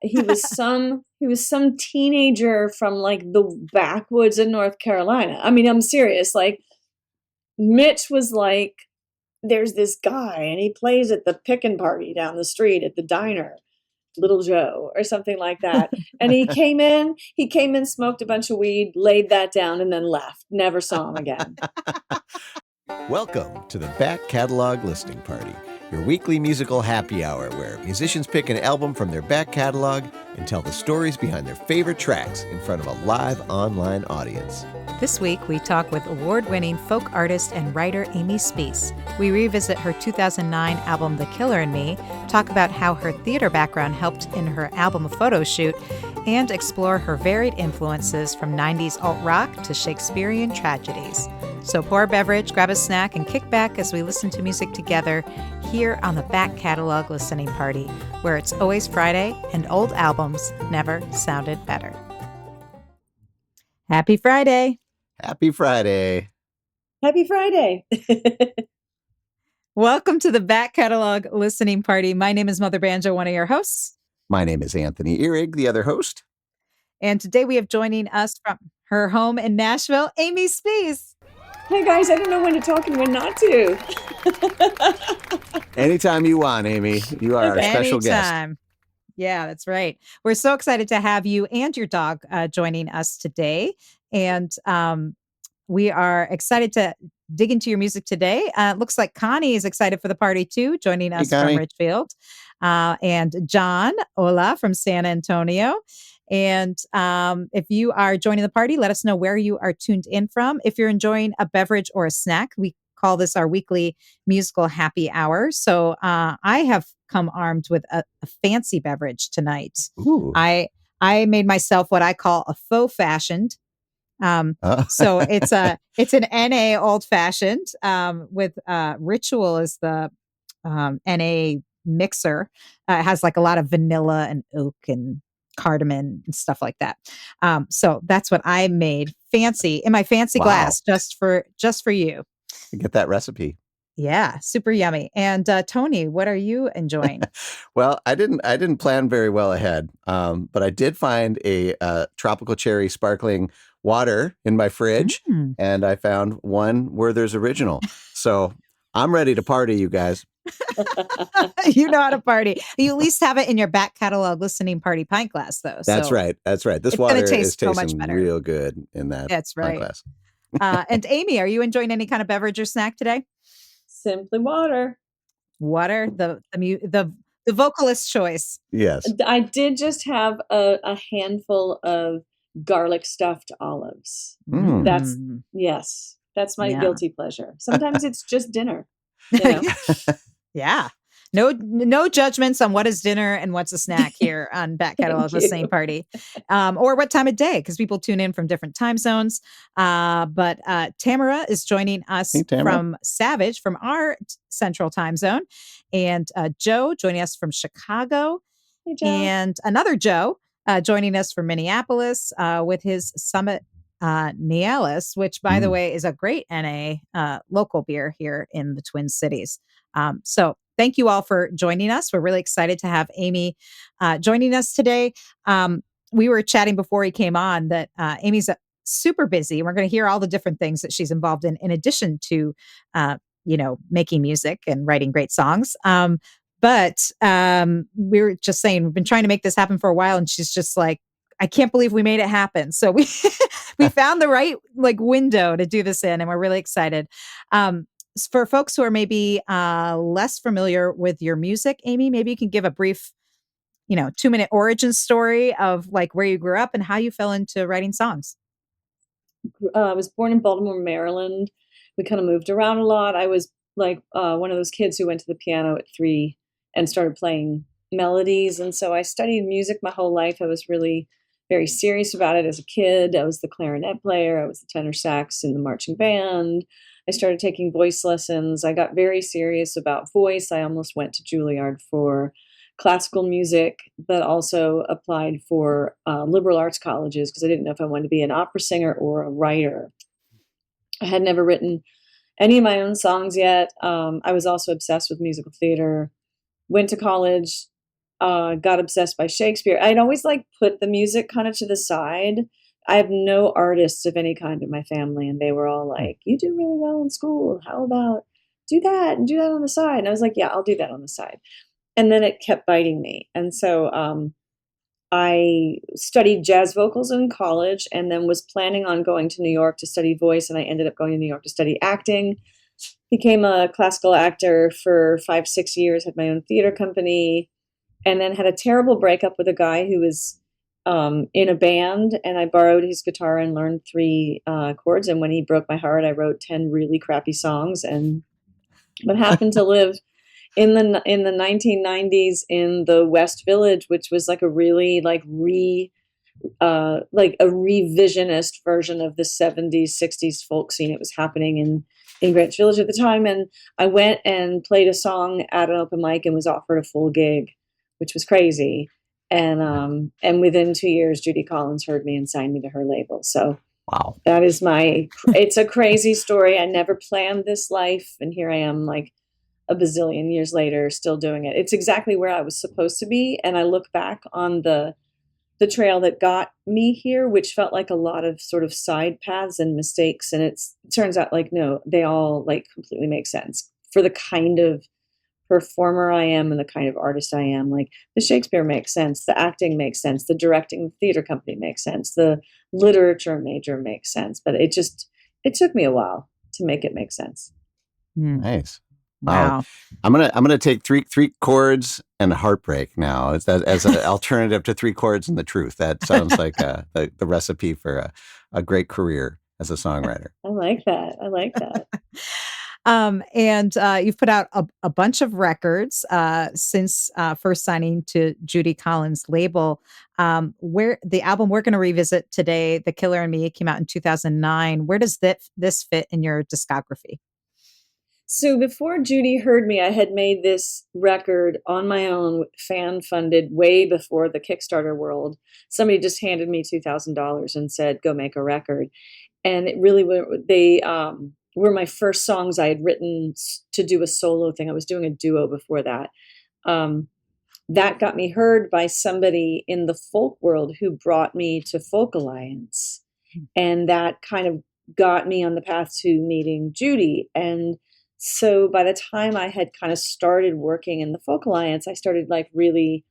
He was some teenager from like the backwoods in North Carolina. I mean, I'm serious. Like Mitch was like, there's this guy and he plays at the pickin' party down the street at the diner, Little Joe or something like that. And he came in, smoked a bunch of weed, laid that down, and then left. Never saw him again. Welcome to the Back Catalog Listening Party, your weekly musical happy hour where musicians pick an album from their back catalog and tell the stories behind their favorite tracks in front of a live online audience. This week, we talk with award-winning folk artist and writer Amy Speace. We revisit her 2009 album The Killer in Me, talk about how her theater background helped in her album photo shoot, and explore her varied influences from 90s alt-rock to Shakespearean tragedies. So pour a beverage, grab a snack, and kick back as we listen to music together here on the Back Catalog Listening Party, where it's always Friday and old albums never sounded better. Happy Friday. Happy Friday. Happy Friday. Welcome to the Back Catalog Listening Party. My name is Mother Banjo, one of your hosts. My name is Anthony Ihrig, the other host. And today we have joining us from her home in Nashville, Amy Speace. Hey guys, I don't know when to talk and when not to. Anytime you want, Amy. You are our special guest. Yeah, that's right. We're so excited to have you and your dog joining us today. And we are excited to dig into your music today. Looks like Connie is excited for the party too, joining us from Richfield. And John Ola from San Antonio. And if you are joining the party, let us know where you are tuned in from. If you're enjoying a beverage or a snack, we call this our weekly musical happy hour. So I have come armed with a fancy beverage tonight. Ooh. I made myself what I call a faux fashioned. So it's an NA old fashioned with Ritual is the NA mixer. It has like a lot of vanilla and oak and cardamom and stuff like that. So that's what I made fancy in my fancy glass just for you. Get that recipe. Yeah, super yummy. And Tony, what are you enjoying? Well, I didn't plan very well ahead, but I did find a tropical cherry sparkling water in my fridge, and I found one Werther's Original. So I'm ready to party, you guys. You know how to party. You at least have it in your Back Catalog Listening Party pint glass, though. That's right. This water is tasting so much better. Real good in that That's right. pint glass. And Amy, are you enjoying any kind of beverage or snack today? Simply water. Water, the vocalist choice. Yes. I did just have a handful of garlic stuffed olives. That's my guilty pleasure. Sometimes it's just dinner. You know? Yeah. No judgments on what is dinner and what's a snack here on Back Catalog Listening Party, or what time of day, because people tune in from different time zones. But Tamara is joining us from Savage, from our central time zone, and Joe joining us from Chicago, and another Joe joining us from Minneapolis with his Summit Nialis, which, by the way, is a great NA local beer here in the Twin Cities. So thank you all for joining us. We're really excited to have Amy joining us today. We were chatting before he came on that Amy's super busy. We're going to hear all the different things that she's involved in addition to, making music and writing great songs. But we were just saying, we've been trying to make this happen for a while. And she's just like, I can't believe we made it happen. So we found the right window to do this in, and we're really excited. For folks who are maybe less familiar with your music, Amy, maybe you can give a brief, 2-minute origin story of where you grew up and how you fell into writing songs. I was born in Baltimore, Maryland. We kind of moved around a lot. I was one of those kids who went to the piano at 3 and started playing melodies. And so I studied music my whole life. I was really very serious about it as a kid. I was the clarinet player. I was the tenor sax in the marching band. I started taking voice lessons. I got very serious about voice. I almost went to Juilliard for classical music, but also applied for liberal arts colleges because I didn't know if I wanted to be an opera singer or a writer. I had never written any of my own songs yet. I was also obsessed with musical theater. Went to college, got obsessed by Shakespeare. I'd always like put the music kind of to the side. I have no artists of any kind in my family, and they were all like, "You do really well in school. How about do that and do that on the side?" And I was like, "Yeah, I'll do that on the side." And then it kept biting me, and so I studied jazz vocals in college, and then was planning on going to New York to study voice, and I ended up going to New York to study acting. Became a classical actor for 5, 6 years. Had my own theater company, and then had a terrible breakup with a guy who was in a band, and I borrowed his guitar and learned three chords. And when he broke my heart, I wrote 10 really crappy songs. And what happened to live in the 1990s in the West Village, which was like a really like a revisionist version of the 70s, 60s folk scene. It was happening in Greenwich Village at the time. And I went and played a song at an open mic and was offered a full gig, which was crazy. And within 2 years, Judy Collins heard me and signed me to her label. So Wow. that is it's a crazy story. I never planned this life. And here I am, like a bazillion years later, still doing it. It's exactly where I was supposed to be. And I look back on the trail that got me here, which felt like a lot of sort of side paths and mistakes. And it turns out like, no, they all like completely make sense for the kind of performer I am and the kind of artist I am. Like the Shakespeare makes sense. The acting makes sense. The directing the theater company makes sense. The literature major makes sense. But it took me a while to make it make sense. Nice. Wow. I'm gonna take three chords and heartbreak now as an alternative to three chords and the truth. That sounds like the recipe for a great career as a songwriter. I like that. And you've put out a bunch of records since first signing to Judy Collins' label. Where the album we're going to revisit today, "The Killer and Me," came out in 2009. Where does this fit in your discography? So before Judy heard me, I had made this record on my own, fan funded, way before the Kickstarter world. Somebody just handed me $2,000 and said, "Go make a record." And it really were my first songs I had written to do a solo thing. I was doing a duo before that. That got me heard by somebody in the folk world who brought me to Folk Alliance. And that kind of got me on the path to meeting Judy. And so by the time I had kind of started working in the Folk Alliance, I started like really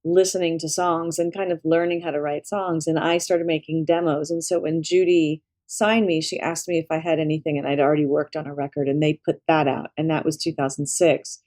listening to songs and kind of learning how to write songs. And I started making demos. And so when Judy signed me, she asked me if I had anything, and I'd already worked on a record, and they put that out. And that was 2006,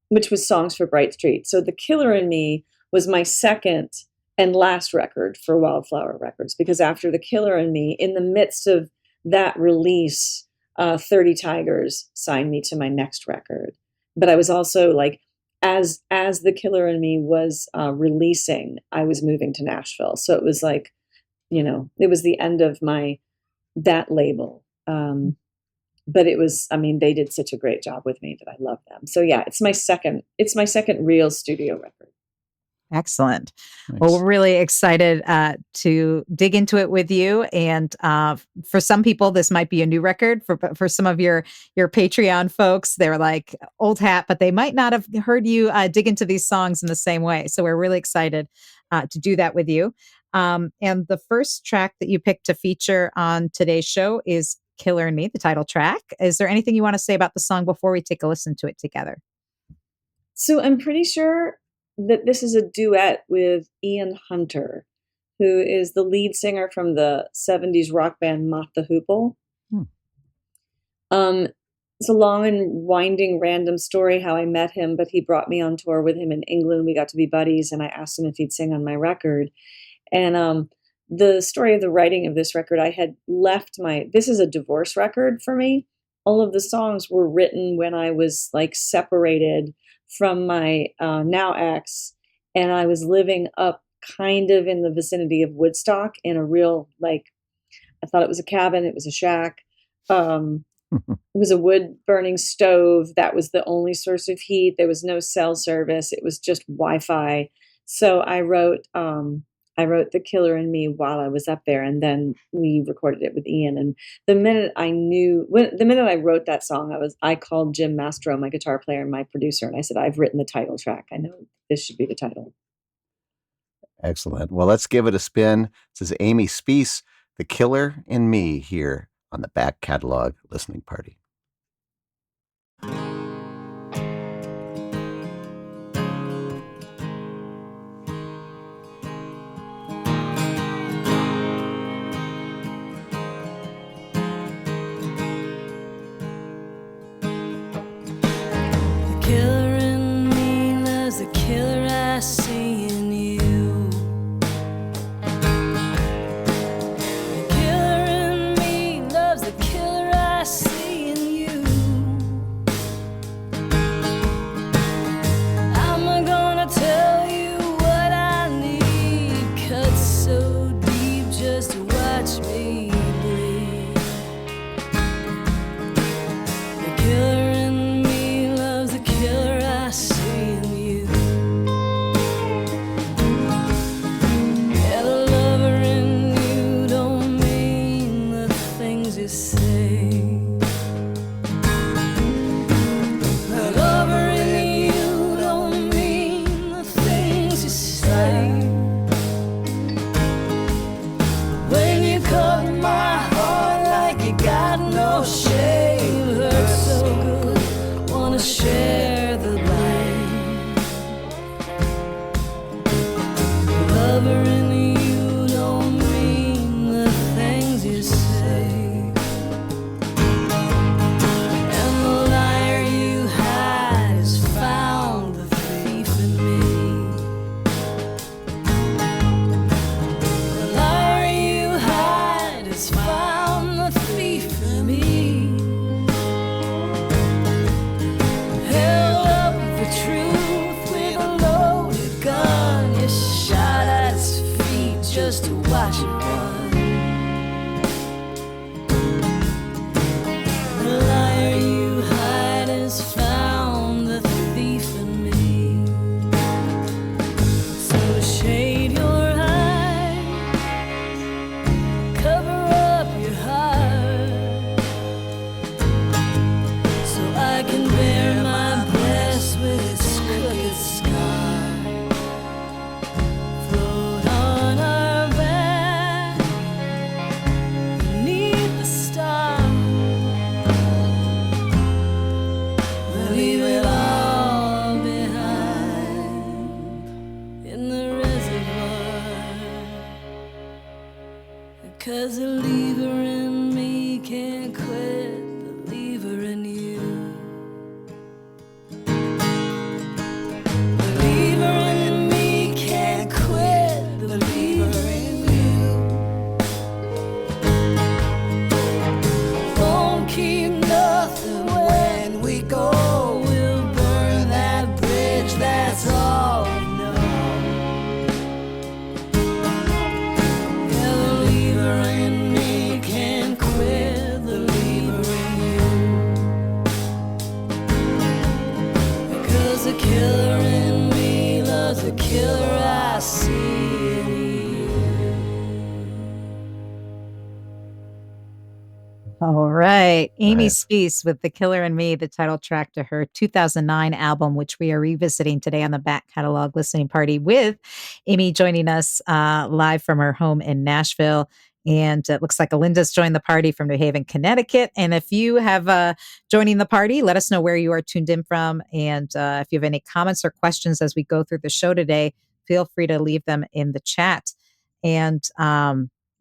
which was Songs for Bright Street. So The Killer in Me was my second and last record for Wildflower Records, because after The Killer in Me, in the midst of that release, 30 Tigers signed me to my next record. But I was also like, as The Killer in Me was releasing, I was moving to Nashville. So it was like, it was the end of that label. But it was, I mean, they did such a great job with me that I love them. So yeah, it's my second real studio record. Excellent. Nice. Well, we're really excited to dig into it with you. And for some people, this might be a new record. For some of your Patreon folks, they're like old hat, but they might not have heard you dig into these songs in the same way. So we're really excited to do that with you. And the first track that you picked to feature on today's show is "Killer and Me," the title track. Is there anything you want to say about the song before we take a listen to it together? So I'm pretty sure that this is a duet with Ian Hunter, who is the lead singer from the 70s rock band Mott the Hoople. It's a long and winding random story how I met him, but he brought me on tour with him in England. We got to be buddies, and I asked him if he'd sing on my record. And the story of the writing of this record, I had left this is a divorce record for me. All of the songs were written when I was like separated from my now ex, and I was living up kind of in the vicinity of Woodstock in a real, like, I thought it was a cabin, it was a shack. It was a wood burning stove. That was the only source of heat. There was no cell service. It was just Wi-Fi. So I wrote I wrote The Killer in Me while I was up there, and then we recorded it with Ian. And the minute I wrote that song, I called Jim Mastro, my guitar player and my producer, and I said, "I've written the title track. I know this should be the title." Excellent. Well, let's give it a spin. This is Amy Speace, The Killer in Me, here on the Back Catalog Listening Party. The killer in me loves the killer I see in you. The killer in me loves the killer I see in you. I'm gonna tell you what I need, cut so deep just to watch me bleed. The killer in me loves the killer I see in you. Yeah, the lover in you don't mean the things you say. The lover in you don't mean the things you say. When you cut my heart like you got no shame, hurt so good, wanna share the blame. The lover in you don't mean the things you say. And the liar you hide has found the thief in me. The liar you hide has found the thief in me. Held up the truth with a loaded gun. You shot at its feet just to watch it run. The liar you hide has found the thief in me. So shade your eyes, cover up your heart, so I can bear my breast with its crooked scar. Float on our back beneath the stars. We'll leave it all behind in the reservoir. 'Cause the lever in me can't quit the lever in you. The lever in me can't quit the lever in you. Won't keep nothing when we go. We'll burn that bridge, that's all we know. Yeah, the lever in me can't quit the lever in you. Because the killer in me loves the killer I see in you. All right. Amy Right. Speace with The Killer in Me, the title track to her 2009 album, which we are revisiting today on the Back Catalog Listening Party with Amy joining us live from her home in Nashville. And it looks like Alinda's joined the party from New Haven, Connecticut. And if you have joining the party, let us know where you are tuned in from. And if you have any comments or questions as we go through the show today, feel free to leave them in the chat. And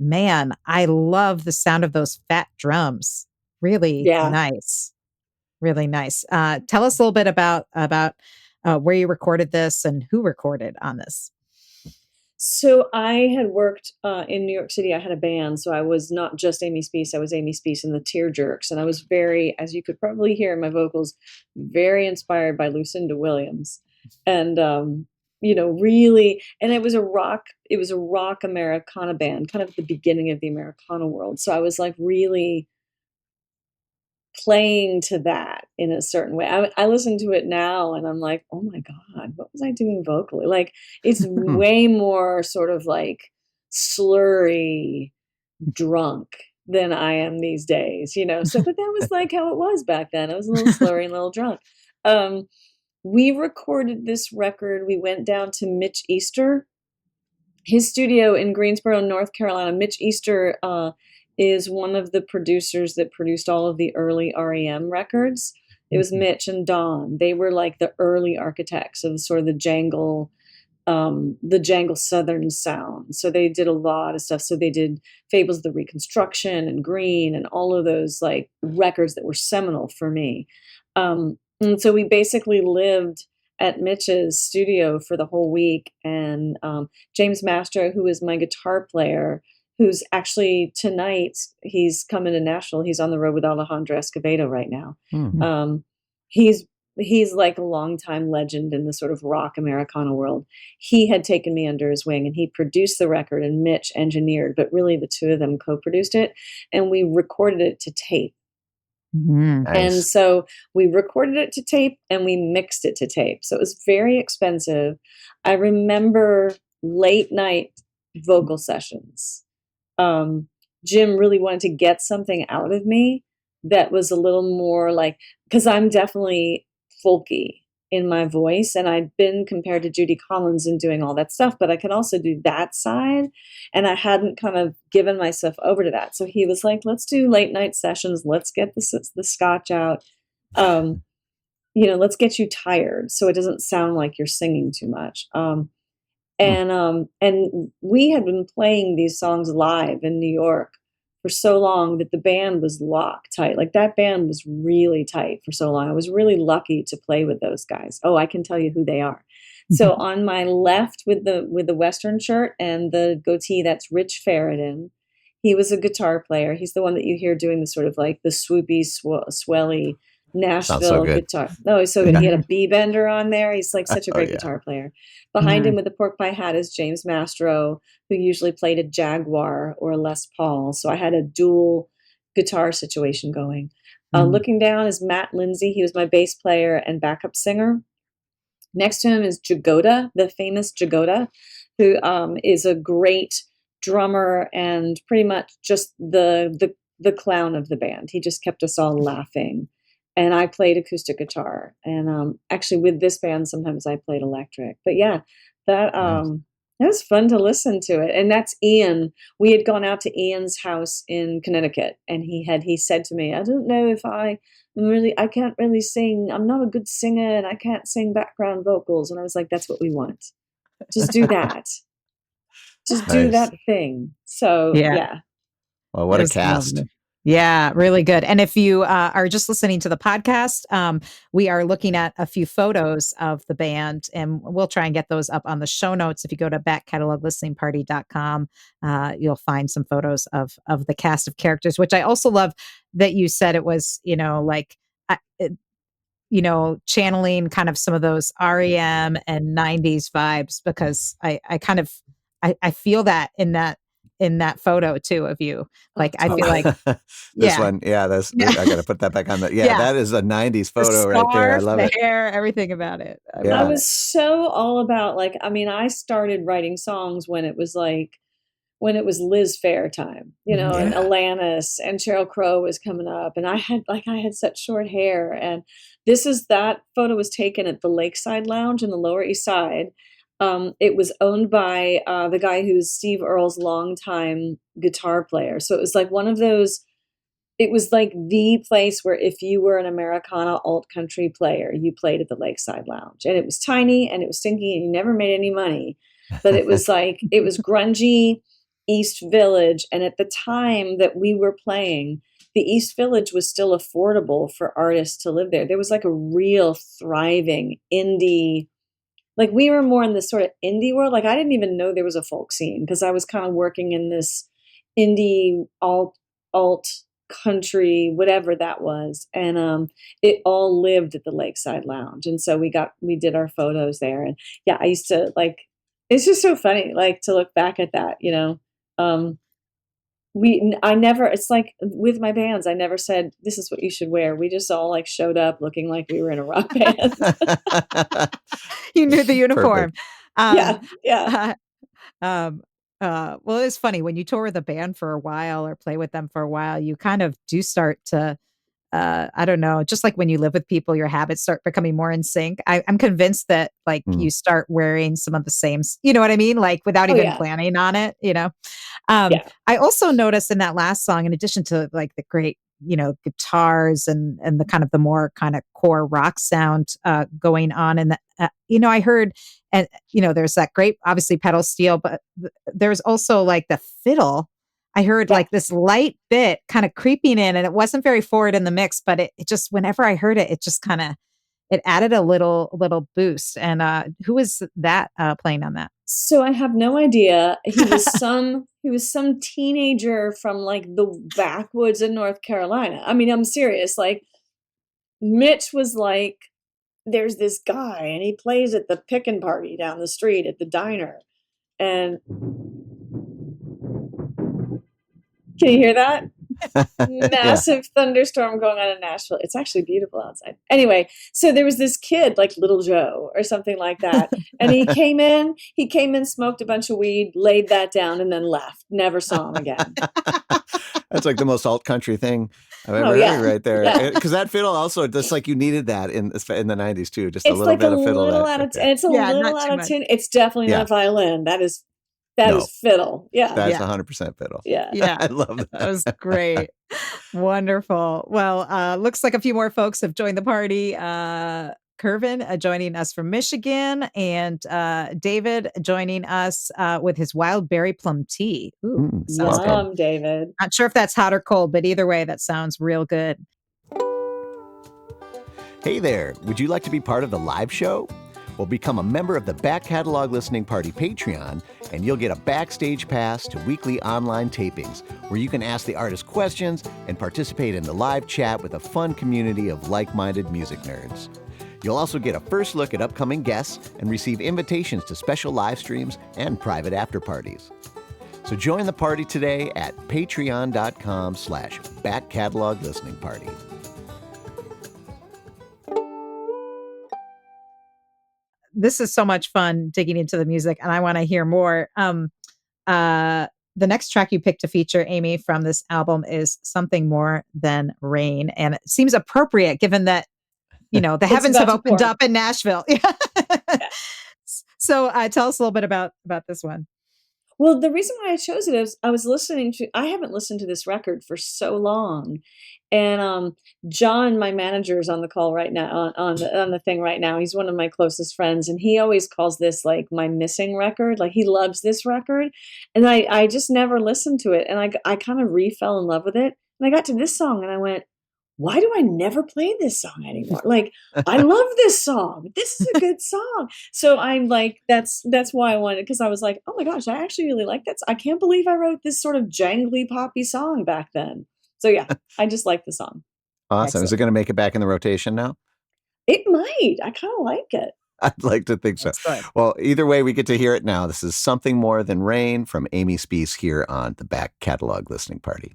man, I love the sound of those fat drums. Really Yeah. nice. Really nice. Tell us a little bit about where you recorded this and who recorded on this. So I had worked in New York City. I had a band, so I was not just Amy Speace. I was Amy Speace and the Tear Jerks, and I was very, as you could probably hear in my vocals, very inspired by Lucinda Williams, and really, and it was a rock. It was a rock Americana band, kind of at the beginning of the Americana world. So I was like really playing to that in a certain way. I listen to it now and I'm like, oh my God, what was I doing vocally? Like, it's way more sort of like slurry drunk than I am these days, you know? So, but that was like how it was back then. I was a little slurry and a little drunk. Um, we recorded this record. We went down to Mitch Easter, his studio in Greensboro, North Carolina. Mitch Easter is one of the producers that produced all of the early REM records. It was Mitch and Don. They were like the early architects of sort of the jangle Southern sound. So they did a lot of stuff. So they did Fables of the Reconstruction and Green and all of those like records that were seminal for me. And so we basically lived at Mitch's studio for the whole week. And James Mastro, who is my guitar player, who's actually tonight, he's coming to Nashville. He's on the road with Alejandro Escovedo right now. He's he's like a longtime legend in the sort of rock Americana world. He had taken me under his wing and he produced the record and Mitch engineered, but really the two of them co-produced it. And we recorded it to tape. Mm-hmm. Nice. And so we recorded it to tape and we mixed it to tape. So it was very expensive. I remember late night vocal sessions. Jim really wanted to get something out of me that was a little more like, because I'm definitely folky in my voice and I'd been compared to Judy Collins and doing all that stuff, but I could also do that side and I hadn't kind of given myself over to that. So he was like, let's do late night sessions. Let's get the scotch out. Let's get you tired so it doesn't sound like you're singing too much. And we had been playing these songs live in New York for so long that the band was locked tight. Like that band was really tight for so long. I was really lucky to play with those guys. Oh, I can tell you who they are. So on my left with the Western shirt and the goatee, that's Rich Ferridan. He was a guitar player. He's the one that you hear doing the sort of like the swoopy, swelly Nashville guitar. No, he's so good. He had a B-bender on there. He's like such a great guitar player. Behind him with the pork pie hat is James Mastro, who usually played a Jaguar or a Les Paul. So I had a dual guitar situation going. Looking down is Matt Lindsay. He was my bass player and backup singer. Next to him is Jagoda, the famous Jagoda, who is a great drummer and pretty much just the clown of the band. He just kept us all laughing. And I played acoustic guitar. And actually with this band, sometimes I played electric. But yeah, that was fun to listen to it. And that's Ian. We had gone out to Ian's house in Connecticut. And he said to me, I don't know if I can't really sing. I'm not a good singer and I can't sing background vocals. And I was like, that's what we want. Just do that. Just do that thing. So yeah. Well, what a cast. Lovely. Yeah, really good. And if you are just listening to the podcast, we are looking at a few photos of the band and we'll try and get those up on the show notes. If you go to backcataloglisteningparty.com, you'll find some photos of the cast of characters, which I also love that you said it was, channeling kind of some of those REM and 90s vibes, because I feel that in that photo too of you. Like, I feel like this one. Yeah. I got to put that back on the, that is a 90s photo right there. I love the it. hair, everything about it. I was so all about I started writing songs when it was Liz Phair time, and Alanis and Sheryl Crow was coming up and I had such short hair. And that photo was taken at the Lakeside Lounge in the Lower East Side. It was owned by the guy who's Steve Earle's longtime guitar player. So it was like one of those, it was like the place where if you were an Americana alt country player, you played at the Lakeside Lounge. And it was tiny and it was stinky and you never made any money. But it was it was grungy East Village. And at the time that we were playing, the East Village was still affordable for artists to live there. There was like a real thriving indie. Like we were more in this sort of indie world. Like I didn't even know there was a folk scene because I was kind of working in this indie alt country, whatever that was. And it all lived at the Lakeside Lounge. And so we did our photos there. And yeah, I used to it's just so funny, to look back at that, I never, it's like with my bands, I never said, this is what you should wear. We just all like showed up looking like we were in a rock band. You knew the uniform. Perfect. Um, Yeah. Yeah. uh, um, well, it's funny when you tour with a band for a while or play with them for a while, you kind of do start to I don't know, just like when you live with people, your habits start becoming more in sync. I'm convinced that like Mm. you start wearing some of the same, you know what I mean? Like without Oh, even yeah. planning on it, Yeah. I also noticed in that last song, in addition to like the great, guitars and the kind of the more kind of core rock sound going on. And, I heard, and, there's that great, obviously pedal steel, but there's also like the fiddle. I heard Yeah. like this light bit kind of creeping in, and it wasn't very forward in the mix, but it just, whenever I heard it, it just kind of, it added a little boost. And who was that playing on that? So I have no idea. He was some teenager from like the backwoods in North Carolina. I mean, I'm serious. Like Mitch was like, there's this guy and he plays at the pickin' party down the street at the diner. And can you hear that? Massive thunderstorm going on in Nashville. It's actually beautiful outside. Anyway, so there was this kid like Little Joe or something like that. And he came in, smoked a bunch of weed, laid that down, and then left. Never saw him again. That's like the most alt country thing I've ever heard right there. Yeah. Because that fiddle also, just like you needed that in the 90s too. Just It's a little like bit a of fiddle. little out of it's a little not out too of much. tune. It's definitely not violin. That is fiddle. Yeah. That's 100% fiddle. Yeah. Yeah. I love that. That was great. Wonderful. Well, looks like a few more folks have joined the party. Kervin joining us from Michigan, and David joining us with his wild berry plum tea. Ooh, sounds good. Yum, David. Not sure if that's hot or cold, but either way, that sounds real good. Hey there, would you like to be part of the live show? Well, become a member of the Back Catalog Listening Party Patreon, and you'll get a backstage pass to weekly online tapings, where you can ask the artist questions and participate in the live chat with a fun community of like-minded music nerds. You'll also get a first look at upcoming guests and receive invitations to special live streams and private after parties. So join the party today at patreon.com/Back Catalog Listening Party. This is so much fun digging into the music, and I want to hear more. The next track you picked to feature, Amy, from this album is Something More Than Rain, and it seems appropriate given that the heavens have opened up in Nashville. So tell us a little bit about this one. Well, the reason why I chose it is I haven't listened to this record for so long. And John, my manager, is on the call right now on the thing right now. He's one of my closest friends, and he always calls this like my missing record. Like he loves this record, and I just never listened to it, and I kind of fell in love with it. And I got to this song, and I went, why do I never play this song anymore? Like, I love this song. This is a good song. So I'm like, that's why I wanted, because I was like, oh my gosh, I actually really like that. I can't believe I wrote this sort of jangly poppy song back then. So yeah, I just like the song. Awesome. Excellent. Is it going to make it back in the rotation now? It might. I kind of like it. I'd like to think so. That's good. Well, either way, we get to hear it now. This is Something More Than Rain from Amy Speace here on the Back Catalog Listening Party.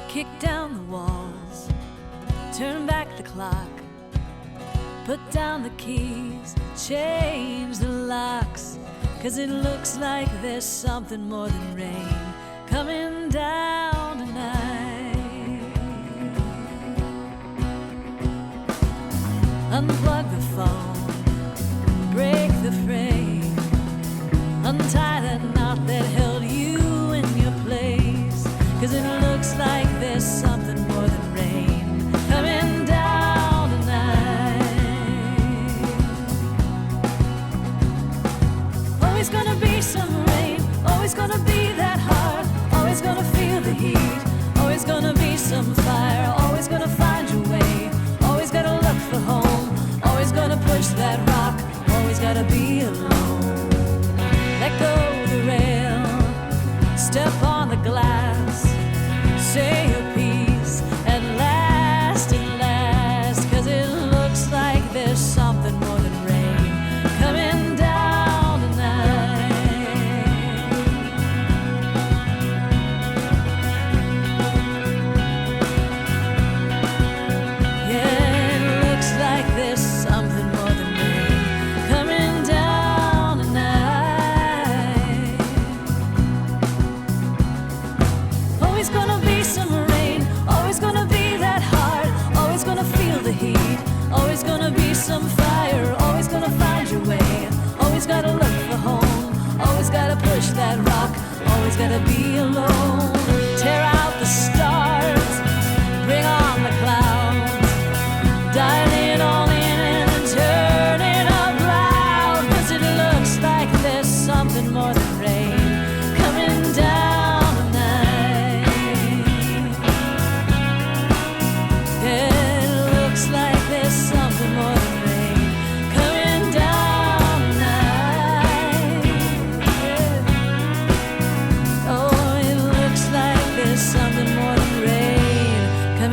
Kick down the walls, turn back the clock, put down the keys, change the locks, 'cause it looks like there's something more than rain coming down tonight. Unplug the phone, break the frame, untie that knot that held you in your place, 'cause it looks like there's something more than rain coming down tonight. Always gonna be some rain, always gonna be that hard, always gonna feel the heat, always gonna be some fire, always gonna find your way, always gotta look for home, always gonna put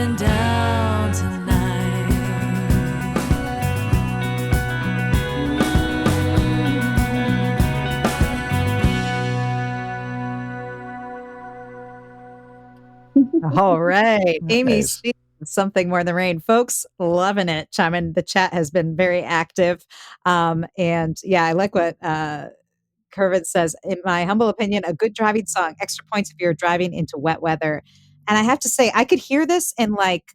going down tonight. All right. Amy Nice. Speace, Something More Than Rain. Folks, loving it. Chime the chat has been very active. And yeah, I like what Kervin says. In my humble opinion, a good driving song, extra points if you're driving into wet weather. And I have to say, I could hear this in like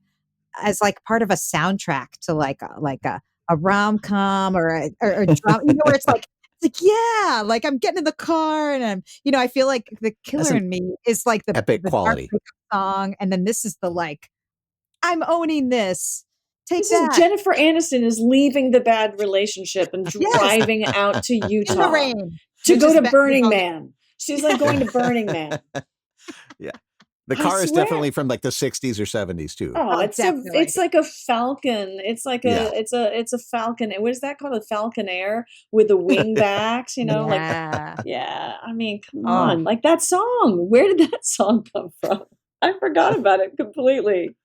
as like part of a soundtrack to like a rom com or a drama, where it's like, yeah, like I'm getting in the car and I feel like the That's killer an in me is like epic the dark quality. breakup song. And then this is the like, I'm owning this. Take This is that. Jennifer Aniston is leaving the bad relationship and Yes. driving out to In the Utah rain. to Which go is to ba- Burning Man. She's like going to Burning Man. Yeah. The I car is swear. definitely from like the 60s or 70s too. Oh, Oh, definitely. it's like a Falcon. It's like Yeah. it's a Falcon. What is that called? A Falcon Air with the wing backs, like Yeah. yeah. I mean, come Oh. on. Like that song. Where did that song come from? I forgot about it completely.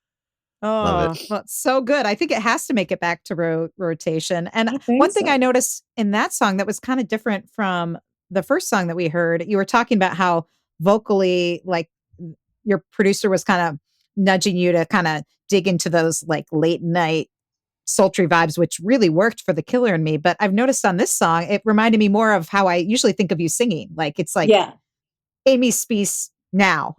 Love Oh, it. well, it's so good. I think it has to make it back to rotation. And I think one thing so. I noticed in that song that was kind of different from the first song that we heard, you were talking about how vocally, like your producer was kind of nudging you to kind of dig into those like late night sultry vibes, which really worked for The Killer and Me. But I've noticed on this song, it reminded me more of how I usually think of you singing. Like it's like Yeah. Amy Speace now.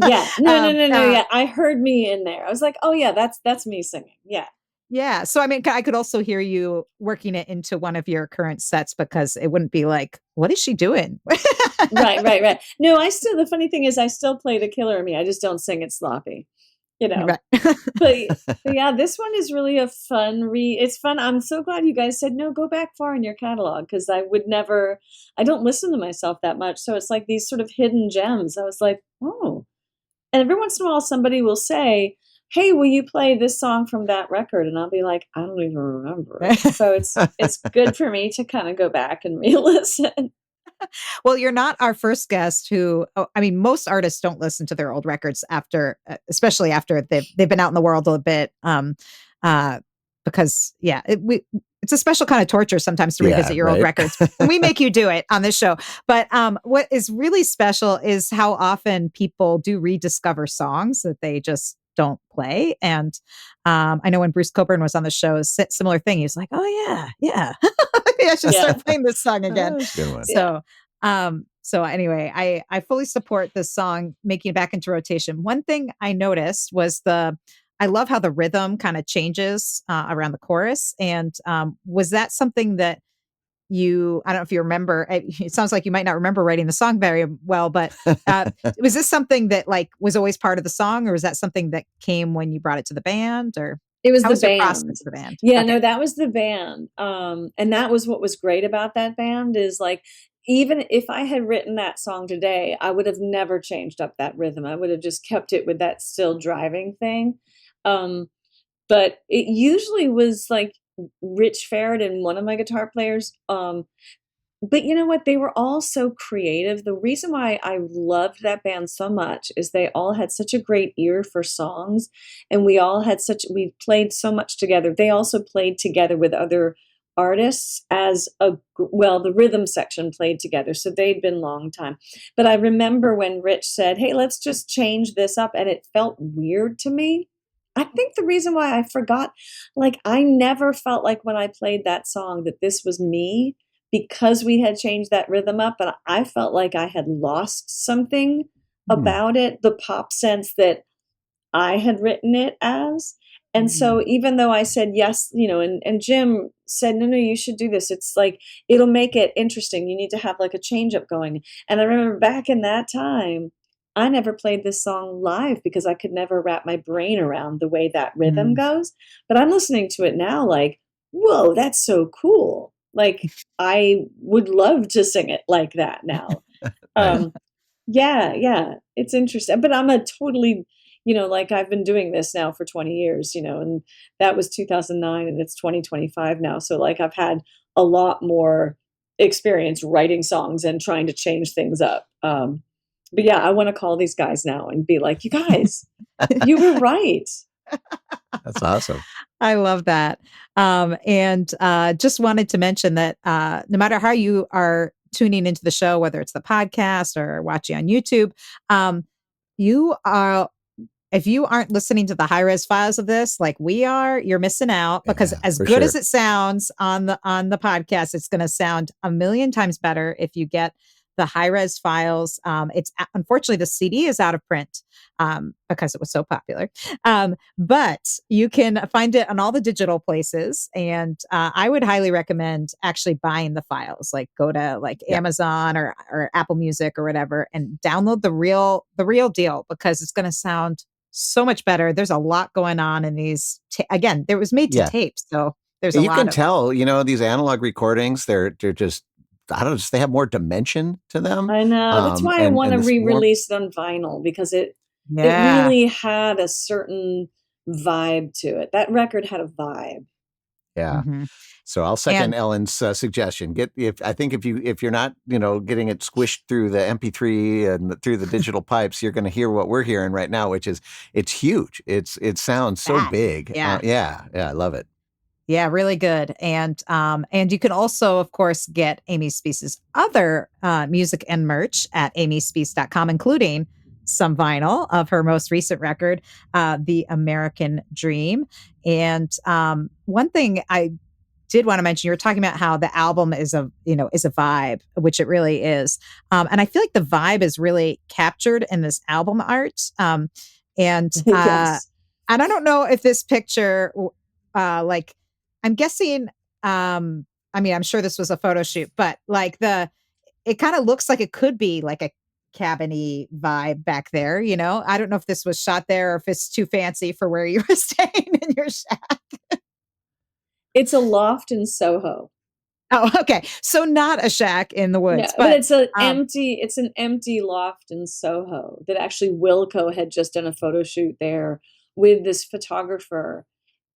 Yeah. No. Uh, Yeah. I heard me in there. I was like, oh yeah, that's me singing. Yeah. Yeah. So, I mean, I could also hear you working it into one of your current sets because it wouldn't be like, what is she doing? Right. No, the funny thing is I still play The Killer in Me. I just don't sing it sloppy, Right. but yeah, this one is really a fun it's fun. I'm so glad you guys said, no, go back far in your catalog. Cause I don't listen to myself that much. So it's like these sort of hidden gems. I was like, oh, and every once in a while somebody will say, hey, will you play this song from that record? And I'll be like, I don't even remember it. So it's good for me to kind of go back and re-listen. Well, you're not our first guest I mean, most artists don't listen to their old records after, especially after they've been out in the world a bit. Because yeah, it's a special kind of torture sometimes to revisit your old records. And we make you do it on this show. But what is really special is how often people do rediscover songs that they just don't play. And I know when Bruce Coburn was on the show, similar thing. He was like, oh yeah. Maybe I should start playing this song again. Good one. So anyway, I fully support this song making it back into rotation. One thing I noticed was I love how the rhythm kind of changes around the chorus. And was that something that I don't know if you remember, it sounds like you might not remember writing the song very well, but was this something that like was always part of the song, or was that something that came when you brought it to the band, or It was how the was your band. process of the band? Yeah, Okay. no, that was the band. And that was what was great about that band is like, even if I had written that song today, I would have never changed up that rhythm. I would have just kept it with that still driving thing. But it usually was like Rich Farrett and one of my guitar players. But you know what? They were all so creative. The reason why I loved that band so much is they all had such a great ear for songs, and we played so much together. They also played together with other artists the rhythm section played together. So they'd been long time. But I remember when Rich said, hey, let's just change this up. And it felt weird to me. I think the reason why I forgot, like, I never felt like when I played that song that this was me, because we had changed that rhythm up, and I felt like I had lost something about it, the pop sense that I had written it as. And so even though I said yes, and Jim said, no, you should do this. It's like, it'll make it interesting. You need to have like a change up going. And I remember back in that time, I never played this song live because I could never wrap my brain around the way that rhythm goes. But I'm listening to it now like, whoa, that's so cool. Like, I would love to sing it like that now. Yeah, it's interesting. But I'm a totally, like I've been doing this now for 20 years, and that was 2009 and it's 2025 now. So like I've had a lot more experience writing songs and trying to change things up. But yeah, I want to call these guys now and be like, you guys, you were right. That's awesome. I love that. And just wanted to mention that no matter how you are tuning into the show, whether it's the podcast or watching on YouTube, um, you are if you aren't listening to the high res files of this like we are, you're missing out because Yeah, as for good as sure. it sounds on the podcast, it's going to sound a million times better if you get the high res files. Unfortunately the CD is out of print because it was so popular. But you can find it on all the digital places, and I would highly recommend actually buying the files. Like go to like Yeah. Amazon or Apple Music or whatever, and download the real deal because it's going to sound so much better. There's a lot going on in these. Again, it was made to Yeah. tape, so there's a You lot can of. tell, these analog recordings, they're just, I don't know, just they have more dimension to them. I know. That's why I want And to this warmth. re-release it on vinyl because it Yeah. really had a certain vibe to it. That record had a vibe. Yeah. Mhm. So I'll second And Ellen's suggestion. If you're not, getting it squished through the MP3 and through the digital pipes, you're going to hear what we're hearing right now, which is it's huge. It sounds so that. big. Yeah. Yeah, I love it. Yeah, really good. And you can also, of course, get Amy Speace's other music and merch at amyspeace.com, including some vinyl of her most recent record, The American Dream. And one thing I did want to mention, you were talking about how the album is a vibe, which it really is. And I feel like the vibe is really captured in this album art. And Yes. and I don't know if this picture, like, I'm guessing, I mean, I'm sure this was a photo shoot, but like it kind of looks like it could be like a cabiny vibe back there. I don't know if this was shot there or if it's too fancy for where you were staying in your shack. It's a loft in Soho. Oh, okay. So not a shack in the No, woods, but but it's an empty loft in Soho that actually Wilco had just done a photo shoot there with this photographer.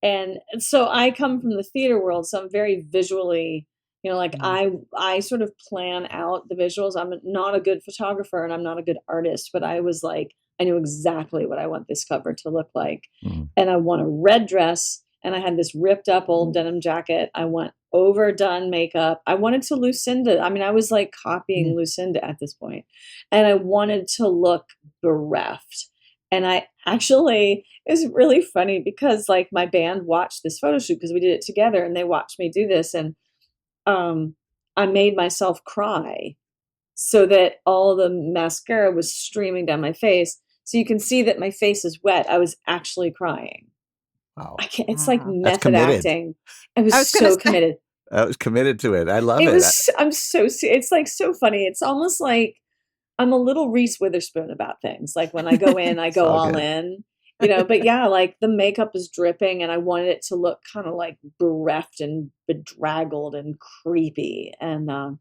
And so I come from the theater world, so I'm very visually, like Mm. I sort of plan out the visuals. I'm not a good photographer and I'm not a good artist, but I was like, I knew exactly what I want this cover to look like. Mhm. And I want a red dress and I had this ripped up old denim jacket. I want overdone makeup. I wanted to Lucinda. I mean, I was like copying Mm. Lucinda at this point. And I wanted to look bereft. And I actually, it was really funny because like my band watched this photo shoot because we did it together and they watched me do this. And um, I made myself cry so that all the mascara was streaming down my face. So you can see that my face is wet. I was actually crying. Wow. I can't, it's like Wow. That's method committed. acting. I I was was gonna so say, committed. I was committed to it. I love It it. was, I'm so, it's like so funny. It's almost like I'm a little Reese Witherspoon about things. Like when I go in, I It's go all all good. in, but yeah, like the makeup is dripping and I wanted it to look kind of like bereft and bedraggled and creepy. And,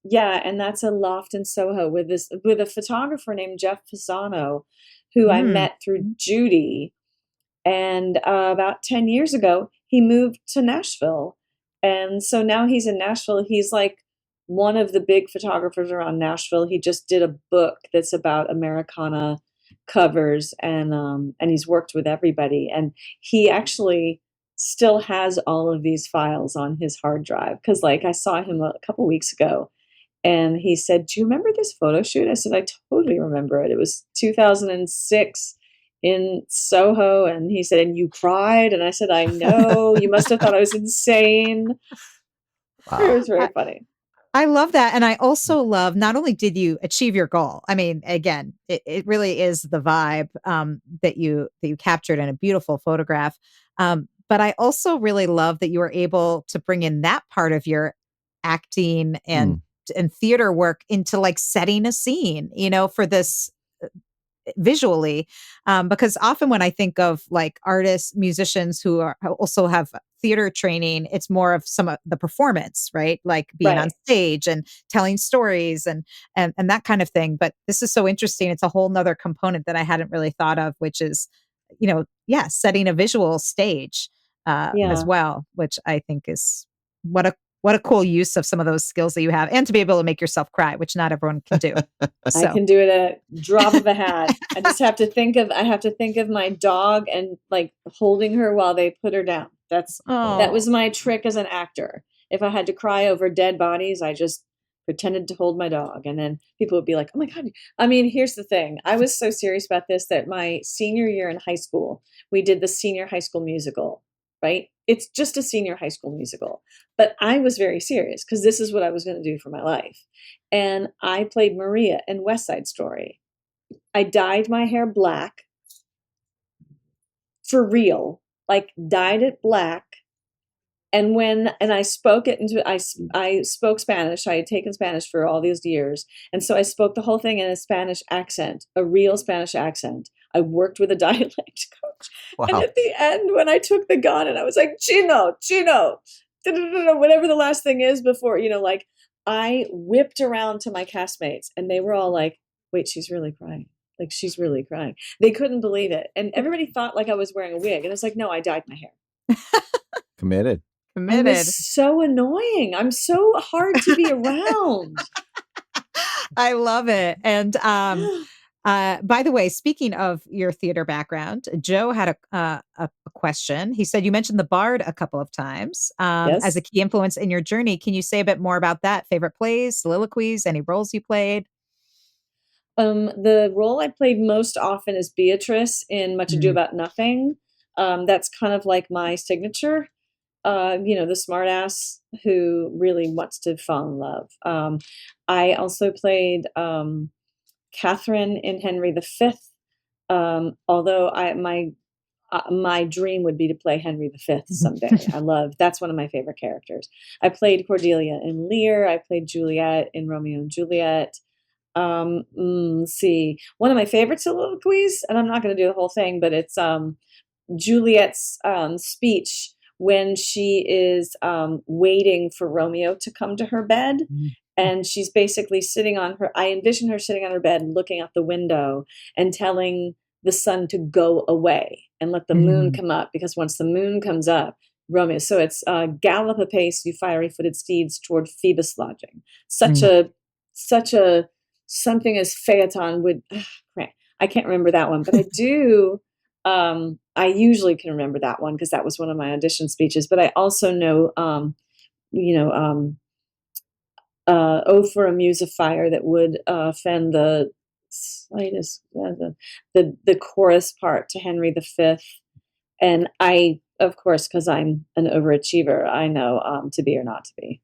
yeah, and that's a loft in Soho with a photographer named Jeff Pisano, who I mm, met through Judy. And about 10 years ago, he moved to Nashville. And so now he's in Nashville. He's like one of the big photographers around Nashville. He just did a book that's about Americana covers and he's worked with everybody. And he actually still has all of these files on his hard drive. Cause like I saw him a couple weeks ago and he said, "Do you remember this photo shoot?" I said, "I totally remember it. It was 2006 in Soho." And he said, "And you cried?" And I said, "I know. You must have thought I was insane." It Wow. was very funny. I love that. And I also love not only did you achieve your goal, I mean, again, it really is the vibe that you captured in a beautiful photograph. But I also really love that you were able to bring in that part of your acting and Mm. and theater work into like setting a scene, for this visually. Because often when I think of like artists, musicians who also have theater training, it's more of some of the performance, right? Like being on Right. stage and telling stories and that kind of thing. But this is so interesting. It's a whole nother component that I hadn't really thought of, which is, setting a visual stage as Yeah. well, which I think is what a what a cool use of some of those skills that you have, and to be able to make yourself cry, which not everyone can do. I So can do it at a drop of a hat. I just have to think of my dog and like holding her while they put her down. That oh, was my trick as an actor. If I had to cry over dead bodies, I just pretended to hold my dog, and then people would be like, "Oh my God." I mean, here's the thing. I was so serious about this that my senior year in high school, we did the senior high school musical, right? It's just a senior high school musical. But I was very serious because this is what I was going to do for my life. And I played Maria in West Side Story. I dyed my hair black for real, like dyed it black. And I spoke it into, I spoke Spanish. I had taken Spanish for all these years. And so I spoke the whole thing in a Spanish accent, a real Spanish accent. I worked with a dialect coach. Wow. And at the end, when I took the gun and I was like, Chino, whatever the last thing is before, like I whipped around to my castmates and they were all like, wait, she's really crying. Like, she's really crying. They couldn't believe it. And everybody thought like I was wearing a wig. And it's like, no, I dyed my hair. Committed. It was so annoying. I'm so hard to be around. I love it. And by the way, speaking of your theater background, Joe had a question. He said you mentioned the Bard a couple of times Yes. as a key influence in your journey. Can you say a bit more about that? Favorite plays, soliloquies, any roles you played? The role I played most often is Beatrice in Much Ado About Nothing. That's kind of like my signature. The smartass who really wants to fall in love. I also played Catherine in Henry V. Although my dream would be to play Henry V someday. That's one of my favorite characters. I played Cordelia in Lear. I played Juliet in Romeo and Juliet. Let's see, one of my favorite soliloquies, and I'm not going to do the whole thing, but it's Juliet's speech when she is waiting for Romeo to come to her bed. And she's basically I envision her sitting on her bed looking out the window and telling the sun to go away and let the moon come up, because once the moon comes up, Romeo. So it's gallop apace, you fiery footed steeds, toward Phoebus' lodging. Such a something as Phaeton would. I can't remember that one, but I do. I usually can remember that one because that was one of my audition speeches. But I also know, "Oh, for a muse of fire that would offend the slightest," the chorus part to Henry V. And I, of course, because I'm an overachiever, I know "To Be or Not to Be."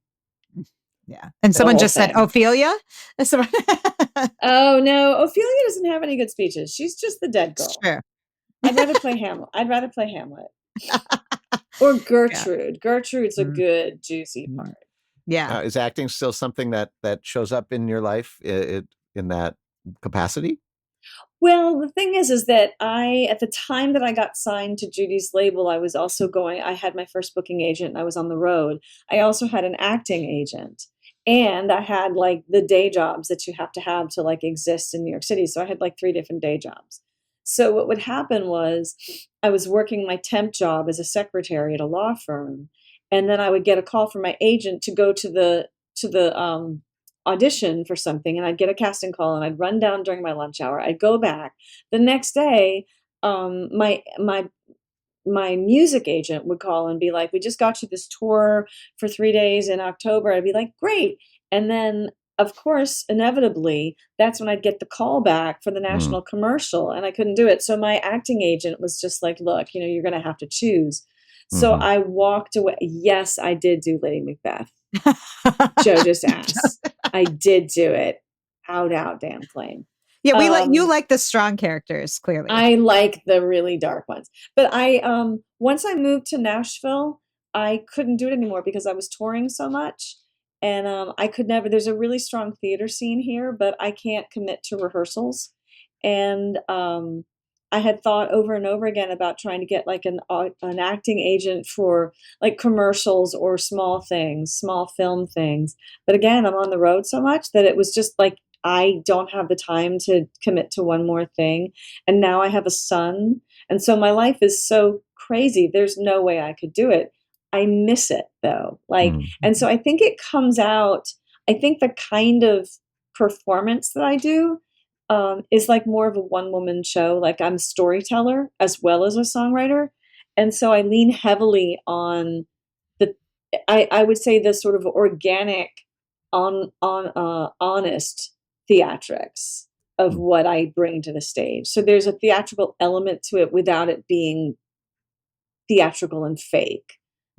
Yeah. And someone just said Ophelia. Oh no, Ophelia doesn't have any good speeches. She's just the dead girl. Sure. I'd rather play Hamlet. Or Gertrude. Yeah. Gertrude's a good, juicy part. Yeah. Is acting still something that shows up in your life in that capacity? Well, the thing is that at the time that I got signed to Judy's label, I had my first booking agent and I was on the road. I also had an acting agent. And I had like the day jobs that you have to like exist in New York City. So I had like 3 different day jobs. So what would happen was I was working my temp job as a secretary at a law firm. And then I would get a call from my agent to go to the audition for something. And I'd get a casting call and I'd run down during my lunch hour. I'd go back. The next day, my music agent would call and be like, "We just got you this tour for 3 days in October." I'd be like, "Great." And then, of course, inevitably, that's when I'd get the call back for the national commercial, and I couldn't do it. So my acting agent was just like, "Look, you're going to have to choose." So I walked away. Yes, I did do Lady Macbeth. Joe just asked. I did do it. Out, damn plain. Yeah, you like the strong characters, clearly. I like the really dark ones. But once I moved to Nashville, I couldn't do it anymore because I was touring so much. And I could never, there's a really strong theater scene here, but I can't commit to rehearsals. And I had thought over and over again about trying to get like an acting agent for like commercials or small film things. But again, I'm on the road so much that it was just like, I don't have the time to commit to one more thing. And now I have a son. And so my life is so crazy. There's no way I could do it. I miss it though. Like, Mm. and so I think it comes out, I think the kind of performance that I do is like more of a one woman show. Like I'm a storyteller as well as a songwriter. And so I lean heavily on the, I would say the sort of organic, honest theatrics of Mm. what I bring to the stage. So there's a theatrical element to it without it being theatrical and fake.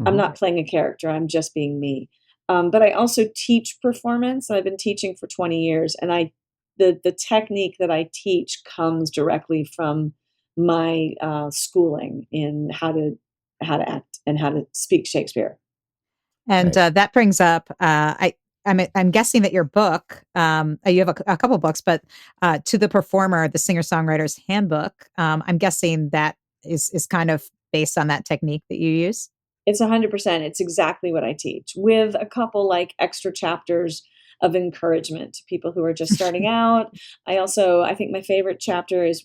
I'm Mhm. not playing a character, I'm just being me. But I also teach performance. I've been teaching for 20 years, and the technique that I teach comes directly from my schooling in how to act and how to speak Shakespeare. And Right. that brings up, I'm guessing that your book, you have a couple books, but to the performer, the singer songwriter's handbook. I'm guessing that is kind of based on that technique that you use. It's 100%. It's exactly what I teach with a couple like extra chapters of encouragement to people who are just starting out. I think my favorite chapter is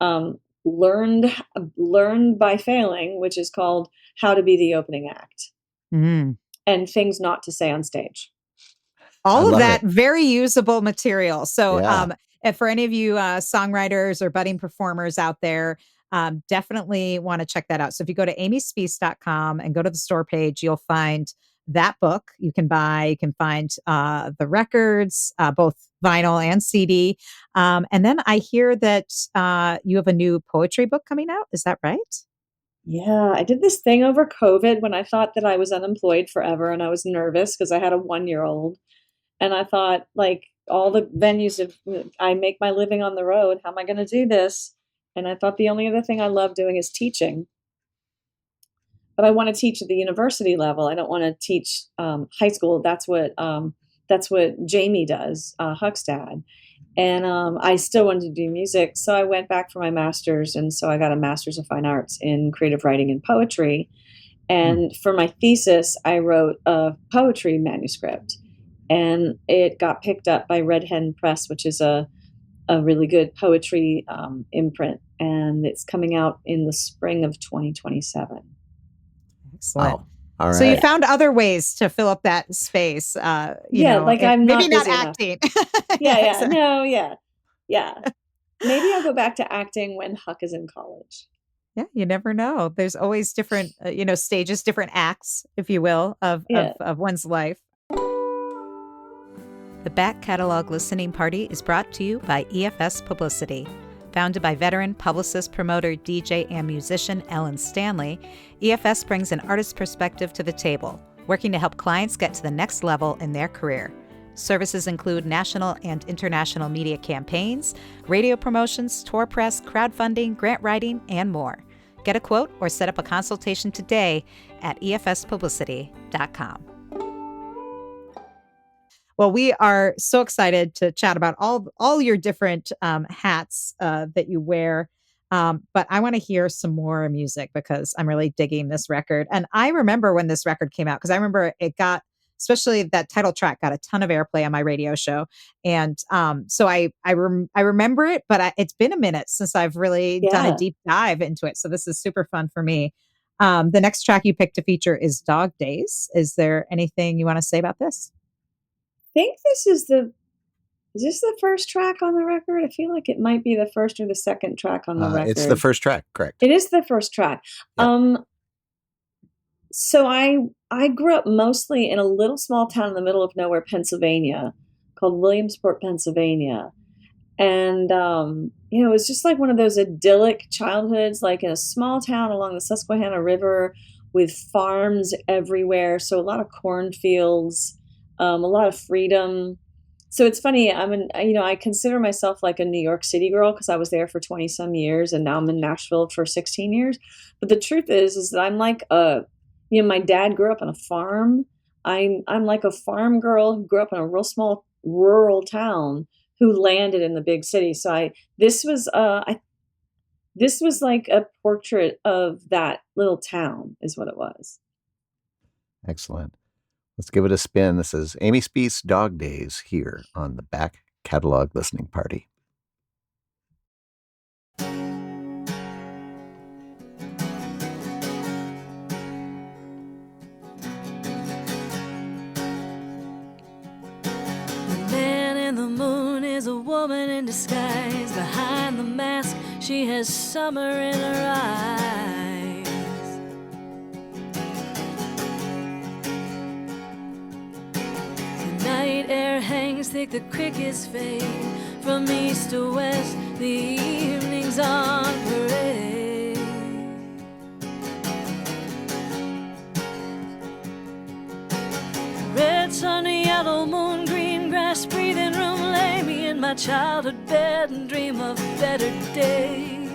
um, learned by failing, which is called How to Be the Opening Act Mm. and Things Not to Say on Stage. I All of love that it. very usable material. So, Yeah. if for any of you songwriters or budding performers out there, definitely want to check that out. So, if you go to amyspeace.com and go to the store page, you'll find that book you can buy. You can find the records, both vinyl and CD. And then I hear that you have a new poetry book coming out. Is that right? Yeah, I did this thing over COVID when I thought that I was unemployed forever and I was nervous because I had a 1 year old. And I thought, like, all the venues of I make my living on the road. How am I going to do this? And I thought the only other thing I love doing is teaching. But I want to teach at the university level. I don't want to teach high school. That's what Jamie does, Huck's dad. And I still wanted to do music, so I went back for my master's, and so I got a master's of fine arts in creative writing and poetry. Mm. And for my thesis, I wrote a poetry manuscript, and it got picked up by Red Hen Press, which is a really good poetry imprint, and it's coming out in the spring of 2027. Excellent. Wow. All So you right. found other ways to fill up that space, Yeah, like I'm maybe not not busy enough. acting. Yeah, Yeah, yeah, exactly. no, yeah, yeah. Maybe I'll go back to acting when Huck is in college. Yeah, you never know. There's always different, stages, different acts, if you will, of Yeah. one's life. The Back Catalog Listening Party is brought to you by EFS Publicity. Founded by veteran publicist, promoter, DJ, and musician Ellen Stanley, EFS brings an artist's perspective to the table, working to help clients get to the next level in their career. Services include national and international media campaigns, radio promotions, tour press, crowdfunding, grant writing, and more. Get a quote or set up a consultation today at efspublicity.com. Well, we are so excited to chat about all your different hats that you wear. But I want to hear some more music because I'm really digging this record. And I remember when this record came out because I remember it got, especially that title track, got a ton of airplay on my radio show. And so I remember it, but it's been a minute since I've really done a Yeah. deep dive into it. So this is super fun for me. The next track you picked to feature is Dog Days. Is there anything you want to say about this? Think is this the first track on the record? I feel like it might be the first or the second track on the It's the record. first track, correct? It is the first track. Yep. So I grew up mostly in a little small town in the middle of nowhere, Pennsylvania, called Williamsport, Pennsylvania. And it was just like one of those idyllic childhoods, like in a small town along the Susquehanna River with farms everywhere. So a lot of cornfields, a lot of freedom. So it's funny. I consider myself like a New York City girl because I was there for 20 some years, and now I'm in Nashville for 16 years. But the truth is that I'm like my dad grew up on a farm. I'm like a farm girl who grew up in a real small rural town who landed in the big city. So this was like a portrait of that little town is what it was. Excellent. Let's give it a spin. This is Amy Speace, Dog Days, here on the Back Catalog Listening Party. in disguise. Behind the mask, she has summer in her eyes. The night air hangs thick, the crickets fade. From east to west, the evening's on parade. Red sun, yellow moon, green grass, breathing room. Lay me in my childhood bed and dream of better days.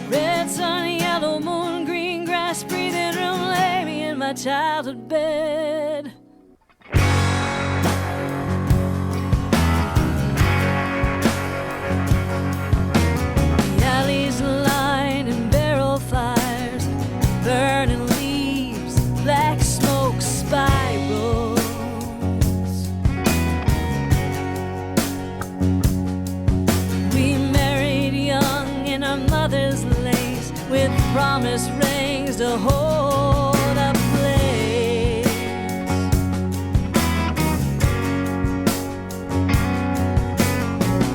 Red sun, yellow moon, green grass, breathing room. Lay me in my childhood bed. The alleys lined in barrel fires, burning leaves, black smoke spirals. We married young in our mother's lace, with promise rings to hold a place.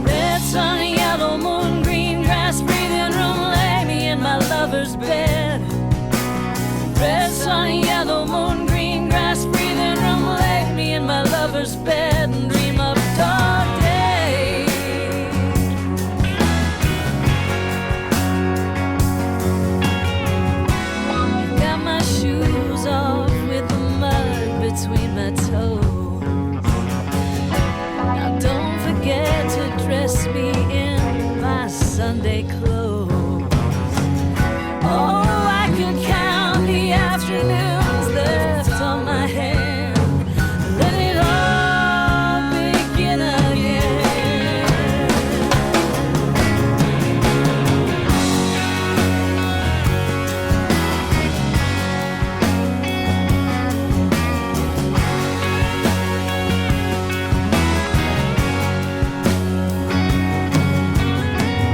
Red sun, yellow moon, green grass, breathing room. Lay me in my lover's bed. Red sun, yellow moon, green grass, breathing room. Lay me in my lover's bed and dream of dark days. Got my shoes off with the mud between my toes. Now don't forget to dress me in my Sunday clothes. Oh, I could count the afternoons left on my hand. Let it all begin again.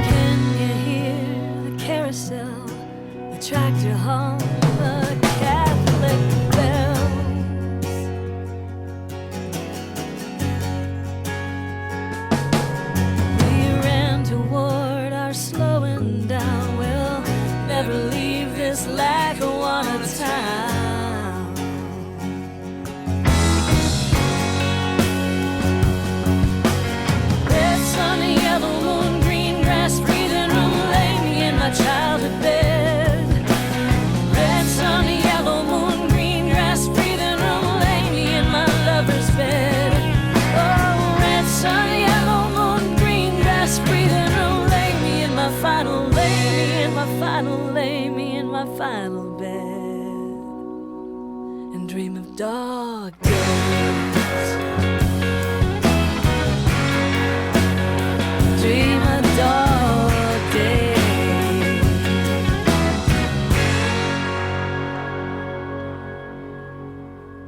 Can you hear the carousel, the tractor hum, the Catholic bells? We ran toward our slowing down. We'll never leave this Lackawanna town. Red sun, yellow moon, green grass, breathing room. Lay me in my childhood bed. Red sun, yellow moon, green grass, breathing room. Lay me in my lover's bed. Oh, red sun, yellow moon, green grass, breathing room. Lay me in my final, lay me in my final, lay me in my final bed and dream of dark days. Dream of dark days.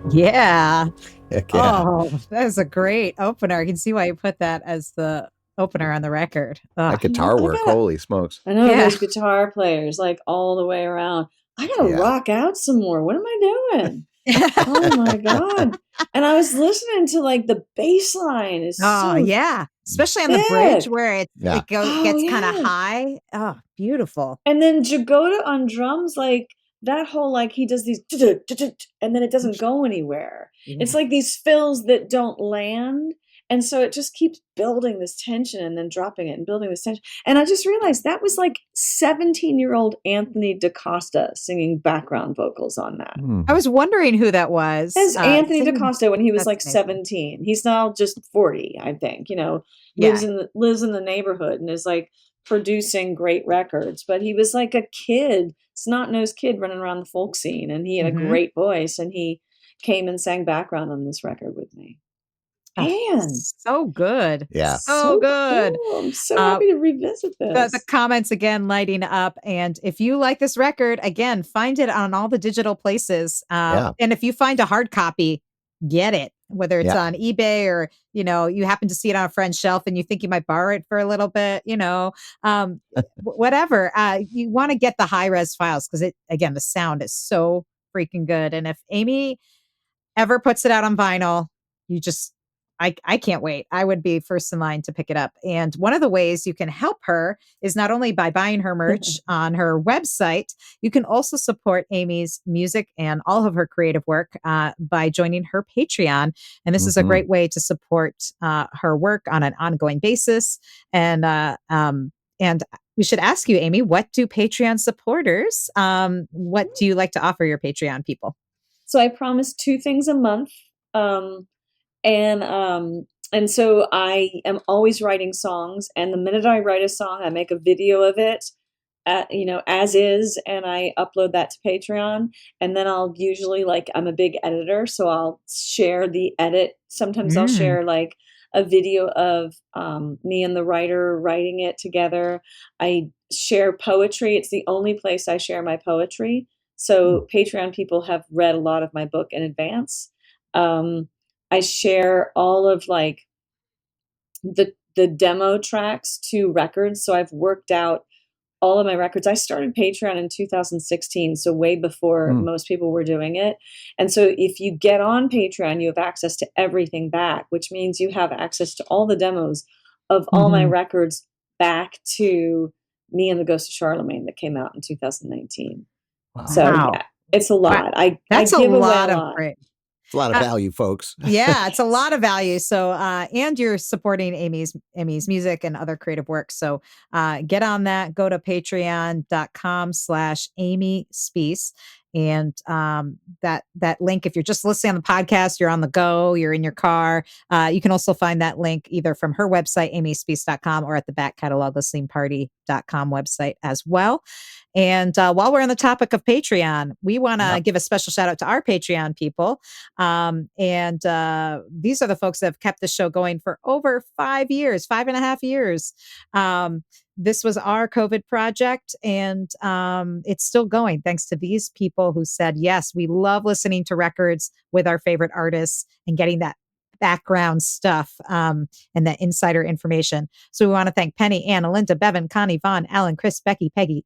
Yeah. Heck yeah. Oh, that is a great opener. I can see why you put that as the opener on the record. That Ugh. guitar work, holy smokes. I know Yeah. those guitar players, like all the way around. I gotta Yeah. rock out some more. What am I doing? Oh my God. And I was listening to like the bass line is Oh, so yeah. Especially on the bridge thick. where it Yeah. gets kind of yeah. high. Oh, beautiful. And then Jagoda on drums, like that whole like he does these and then it doesn't go anywhere. It's like these fills that don't land. And so it just keeps building this tension and then dropping it and building this tension. And I just realized that was like 17-year-old Anthony DaCosta singing background vocals on that. Hmm. I was wondering who that was. As Anthony singing- DaCosta when he was that's like amazing. 17. He's now just 40, I think. You know, Yeah. lives in the neighborhood and is like producing great records. But he was like a kid, snot-nosed kid running around the folk scene, and he had a Mhm. great voice, and he came and sang background on this record with me. Oh, Man, so good. Yeah. So good. cool. I'm so happy to revisit this. The comments again lighting up. And if you like this record, again, find it on all the digital places. Yeah. And if you find a hard copy, get it, whether it's Yeah. on eBay or, you know, you happen to see it on a friend's shelf and you think you might borrow it for a little bit, you know, whatever. You want to get the high res files because again, the sound is so freaking good. And if Amy ever puts it out on vinyl, you just I can't wait. I would be first in line to pick it up. And one of the ways you can help her is not only by buying her merch on her website, you can also support Amy's music and all of her creative work by joining her Patreon. And this is a Mhm. great way to support her work on an ongoing basis. And we should ask you, Amy, what do Patreon supporters, what do you like to offer your Patreon people? So I promise 2 things a month. Um, and so I am always writing songs, and the minute I write a song, I make a video of it, as is, and I upload that to Patreon. And then I'll usually, like, I'm a big editor, so I'll share the edit. Sometimes I'll Mm. share like a video of me and the writer writing it together. I share poetry. It's the only place I share my poetry. So Patreon people have read a lot of my book in advance. Um, I share all of, like, the demo tracks to records. So I've worked out all of my records. I started Patreon in 2016, so way before Mm. most people were doing it. And so if you get on Patreon, you have access to everything back, which means you have access to all the demos of all my Mhm. records back to Me and the Ghost of Charlemagne that came out in 2019. Wow. So Wow. yeah, it's a Wow. lot. I That's a give away a lot of lot. great. It's a lot of Uh, value, folks. yeah, it's a Yes. lot of value. So, and you're supporting Amy's music and other creative work. So, get on that. Go to patreon.com/Amy Speace. And that link, if you're just listening on the podcast, you're on the go, you're in your car. You can also find that link either from her website, amyspeace.com, or at the backcataloglisteningparty.com website as well. And while we're on the topic of Patreon, we want to Yeah. give a special shout out to our Patreon people. And these are the folks that have kept the show going for over 5 years, 5.5 years. This was our COVID project, and it's still going thanks to these people who said, yes, we love listening to records with our favorite artists and getting that background stuff and that insider information. So we want to thank Penny, Anna, Linda, Bevan, Connie, Vaughn, Alan, Chris, Becky, Peggy,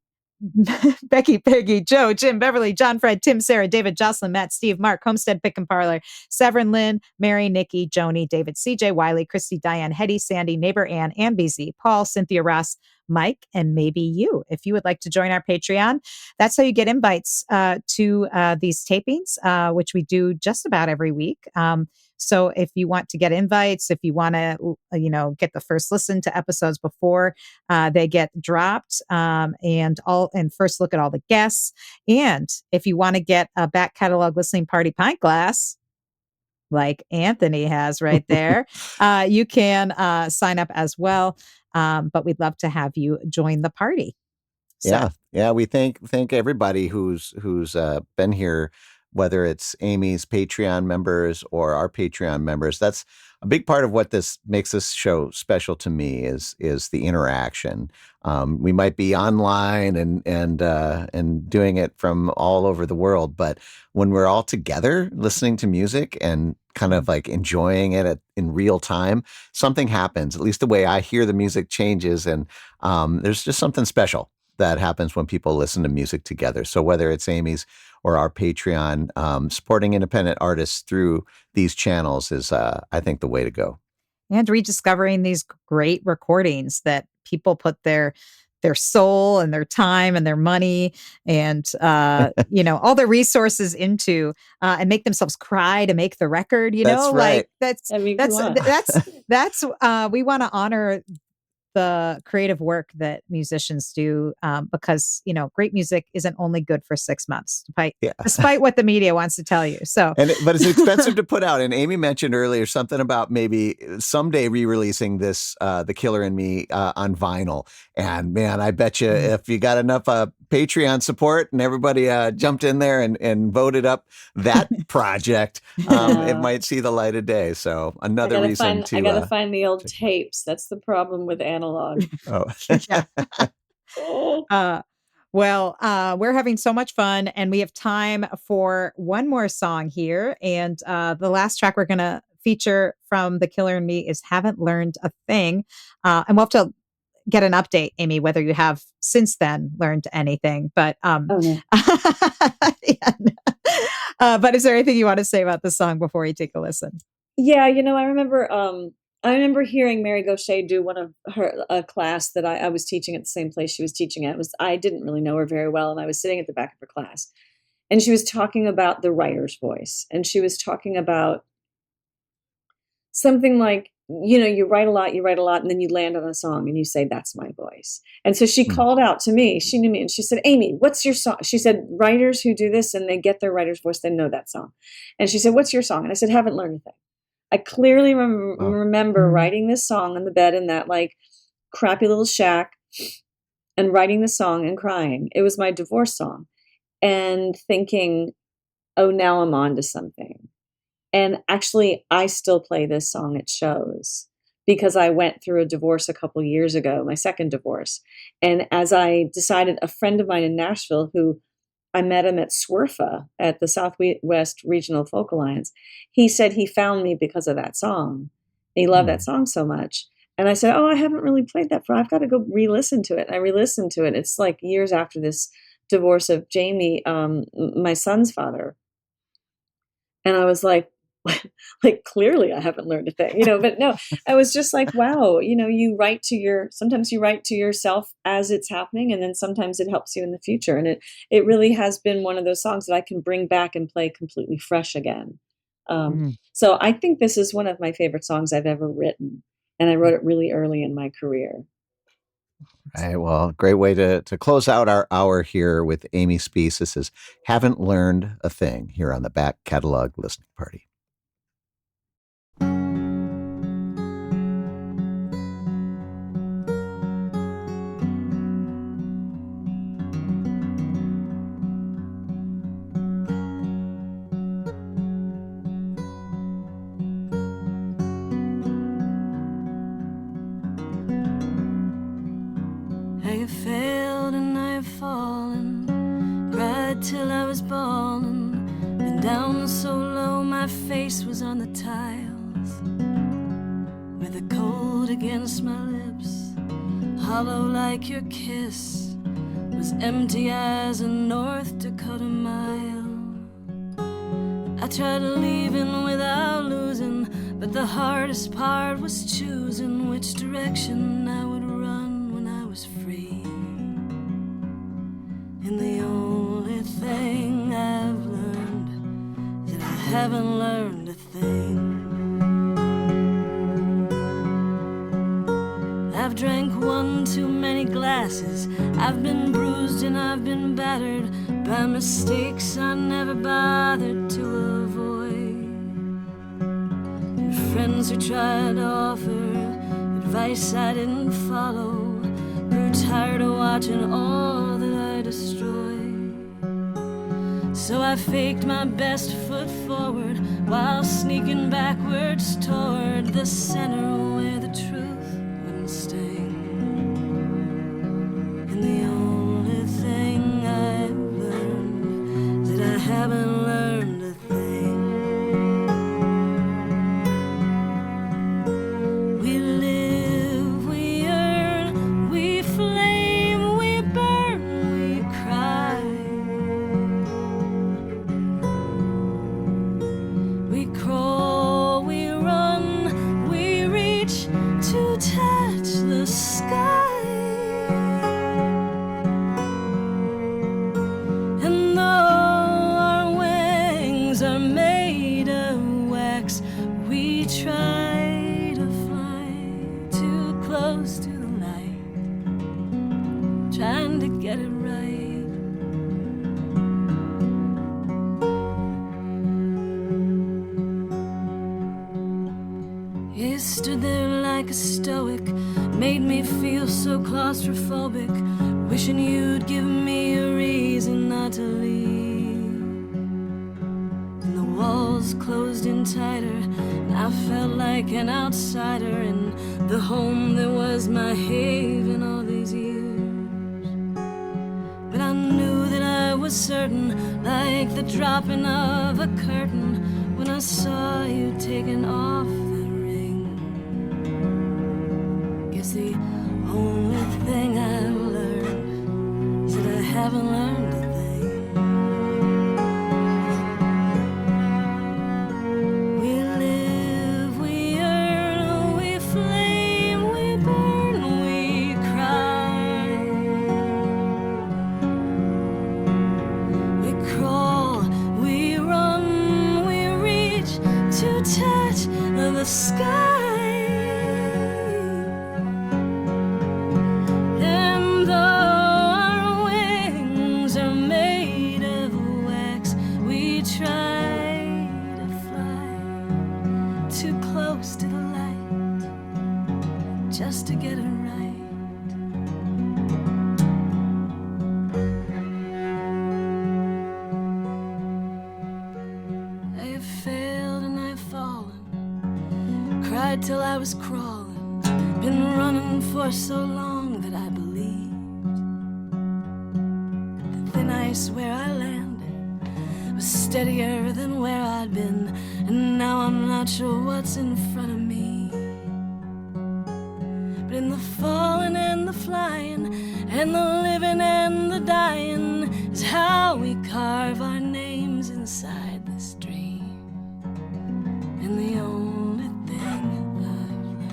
Becky, Peggy, Joe, Jim, Beverly, John, Fred, Tim, Sarah, David, Jocelyn, Matt, Steve, Mark, Homestead, Pick and Parlor, Severin, Lynn, Mary, Nikki, Joni, David, CJ, Wiley, Christy, Diane, Hetty, Sandy, Neighbor, Ann, BZ, Paul, Cynthia, Ross, Mike, and maybe you. If you would like to join our Patreon, that's how you get invites to these tapings, which we do just about every week. So if you want to get invites, if you want to, get the first listen to episodes before they get dropped, and first look at all the guests. And if you want to get a back catalog listening party pint glass, like Anthony has right there, you can sign up as well. But we'd love to have you join the party. So, Yeah, yeah. We thank everybody who's been here, whether it's Amy's Patreon members or our Patreon members. That's a big part of what this makes this show special to me is the interaction. We might be online and doing it from all over the world, but when we're all together listening to music and kind of like enjoying it in real time, something happens. At least the way I hear the music changes, and there's just something special that happens when people listen to music together. So whether it's Amy's or our Patreon, supporting independent artists through these channels is, I think, the way to go. and rediscovering these great recordings that people put their soul and their time and their money and all their resources into and make themselves cry to make the record, That's like right. I mean, come on. that's we want to honor the creative work that musicians do, because great music isn't only good for 6 months, Yeah. despite what the media wants to tell you. So, But it's expensive to put out. And Amy mentioned earlier something about maybe someday re-releasing this, The Killer and Me, on vinyl. And man, I bet you if you got enough Patreon support and everybody jumped in there and voted up that project, it Yeah. might see the light of day. So I another gotta reason find I gotta to find the old check it out. tapes. That's the problem with analog. Oh. yeah. Oh. Well, we're having so much fun, and we have time for one more song here. And the last track we're going to feature from The Killer and Me is Haven't Learned a Thing. And we'll have to get an update, Amy, whether you have since then learned anything. But Oh, no. yeah. But is there anything you want to say about the song before you take a listen? Yeah, I remember hearing Mary Gaucher do one of her a class that I was teaching at the same place she was teaching at. It was I didn't really know her very well, and I was sitting at the back of her class, and she was talking about the writer's voice, and she was talking about something like, you write a lot, and then you land on a song and you say, "That's my voice." And so she Mm. called out to me. She knew me, and she said, "Amy, what's your song?" She said, "Writers who do this and they get their writer's voice, they know that song." And she said, "What's your song?" And I said, "Haven't learned a thing." I clearly Wow. remember writing this song on the bed in that, like, crappy little shack and writing the song and crying. It was my divorce song, and thinking, "Oh, now I'm on to something." And actually, I still play this song at shows because I went through a divorce a couple years ago, my second divorce. And as I decided, a friend of mine in Nashville who I met him at SWRFA at the Southwest Regional Folk Alliance. He said he found me because of that song. He loved that Mm. song so much. And I said, "Oh, I haven't really played that for I've got to go re-listen to it." And I re-listened to it. It's like years after this divorce of Jamie, my son's father. And I was like, like, clearly I haven't learned a thing, but no, I was just like, wow, sometimes you write to yourself as it's happening, and then sometimes it helps you in the future. And it really has been one of those songs that I can bring back and play completely fresh again. Mm. So I think this is one of my favorite songs I've ever written. And I wrote it really early in my career. Right. Well, great way to close out our hour here with Amy Speace. This is Haven't Learned a Thing here on the Back Catalog Listening Party. I have failed and I have fallen, cried till I was bawling, and down so low my face was on the tiles, with the cold against my lips, hollow like your kiss, was empty as a North Dakota mile. I tried leaving without losing, but the hardest part was choosing which direction I would run when I was free. And the only thing I've learned is that I haven't learned a thing. I've drank one too many glasses, I've been bruised and I've been battered by mistakes I never bothered to avoid, and friends who tried to offer advice I didn't follow, grew tired of watching all that I destroyed. So I faked my best foot forward while sneaking backwards toward the center where the truth wouldn't sting. And the only thing I've learned is that I haven't learned a thing. We live, we earn, we flame, we burn, we cry. We crawl, we run, we reach to touch the sky. And though our wings are made of wax, we try to fly too close to the light, trying to get it right. You stood there like a stoic, made me feel so claustrophobic, wishing you'd give me a reason not to leave. And the walls closed in tighter, and I felt like an outsider in the home that was my haven all these years. But I knew that I was certain, like the dropping of a curtain, when I saw you taking off that ring. Guess the only thing I've learned is that I haven't learned a thing. We live, sky, and though our wings are made of wax, we try to fly too close to the light just to get it right. I've failed and I've fallen, cried till I was crawling, been running for so long that I believed the thin ice where I landed was steadier than where I'd been, and now I'm not sure what's in front of me. But in the falling and the flying and the living and the dying is how we carve our names inside this dream. And the only thing I've learned,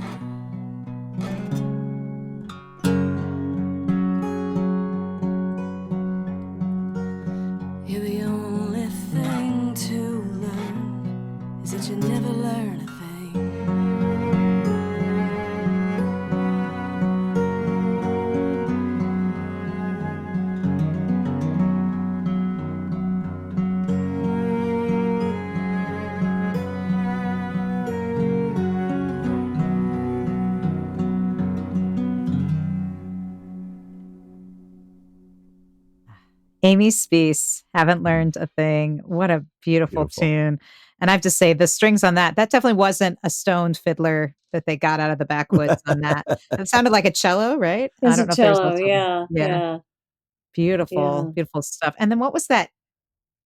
yeah, the only thing to learn is that you never learn a thing. Amy Speace, haven't learned a thing. What a beautiful Beautiful. tune. And I have to say, the strings on that definitely wasn't a stoned fiddler that they got out of the backwoods on that. It sounded like a cello, right? I It's don't a know if there's cello, also, yeah, yeah, yeah, beautiful, yeah. beautiful stuff. And then what was that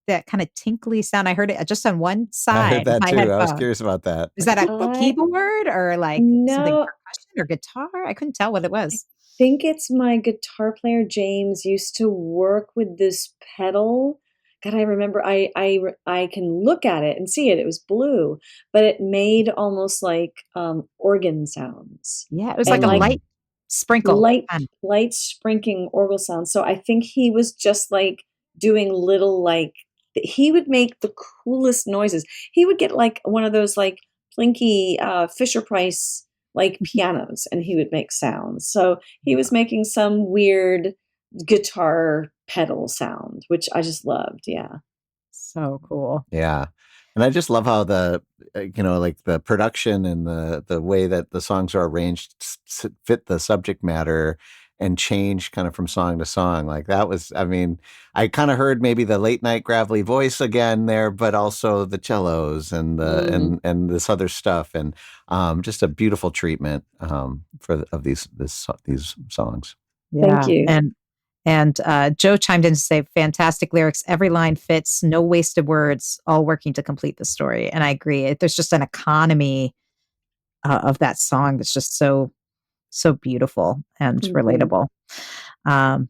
kind of tinkly sound? I heard it just on one I heard side of that my too. I was headphone. curious about that. Is that a I keyboard or like something no, percussion or guitar? I couldn't tell what it I was. think it's my guitar player James used to work with this pedal. God, I remember I can look at it and see it. It was blue, but it made almost like organ sounds Yeah, it was like and a like Mm. light sprinkle. light light sprinkling organ sounds. So I think he was just like doing little like he would make the coolest noises. He would get like one of those like plinky Fisher Price like pianos and he would make sounds. So he was making some weird guitar pedal sound, which I just loved. Yeah. So cool. Yeah. And I just love how like the production and the way that the songs are arranged fit the subject matter and change kind of from song to song. Like that was, I mean, I kind of heard maybe the late night gravelly voice again there, but also the cellos and Mm, and this other stuff, and just a beautiful treatment of these songs. thank Yeah. you. And Joe chimed in to say, fantastic lyrics. Every line fits, no wasted words, all working to complete the story. And I agree. There's just an economy of that song that's just so beautiful and Thank you. relatable. Um,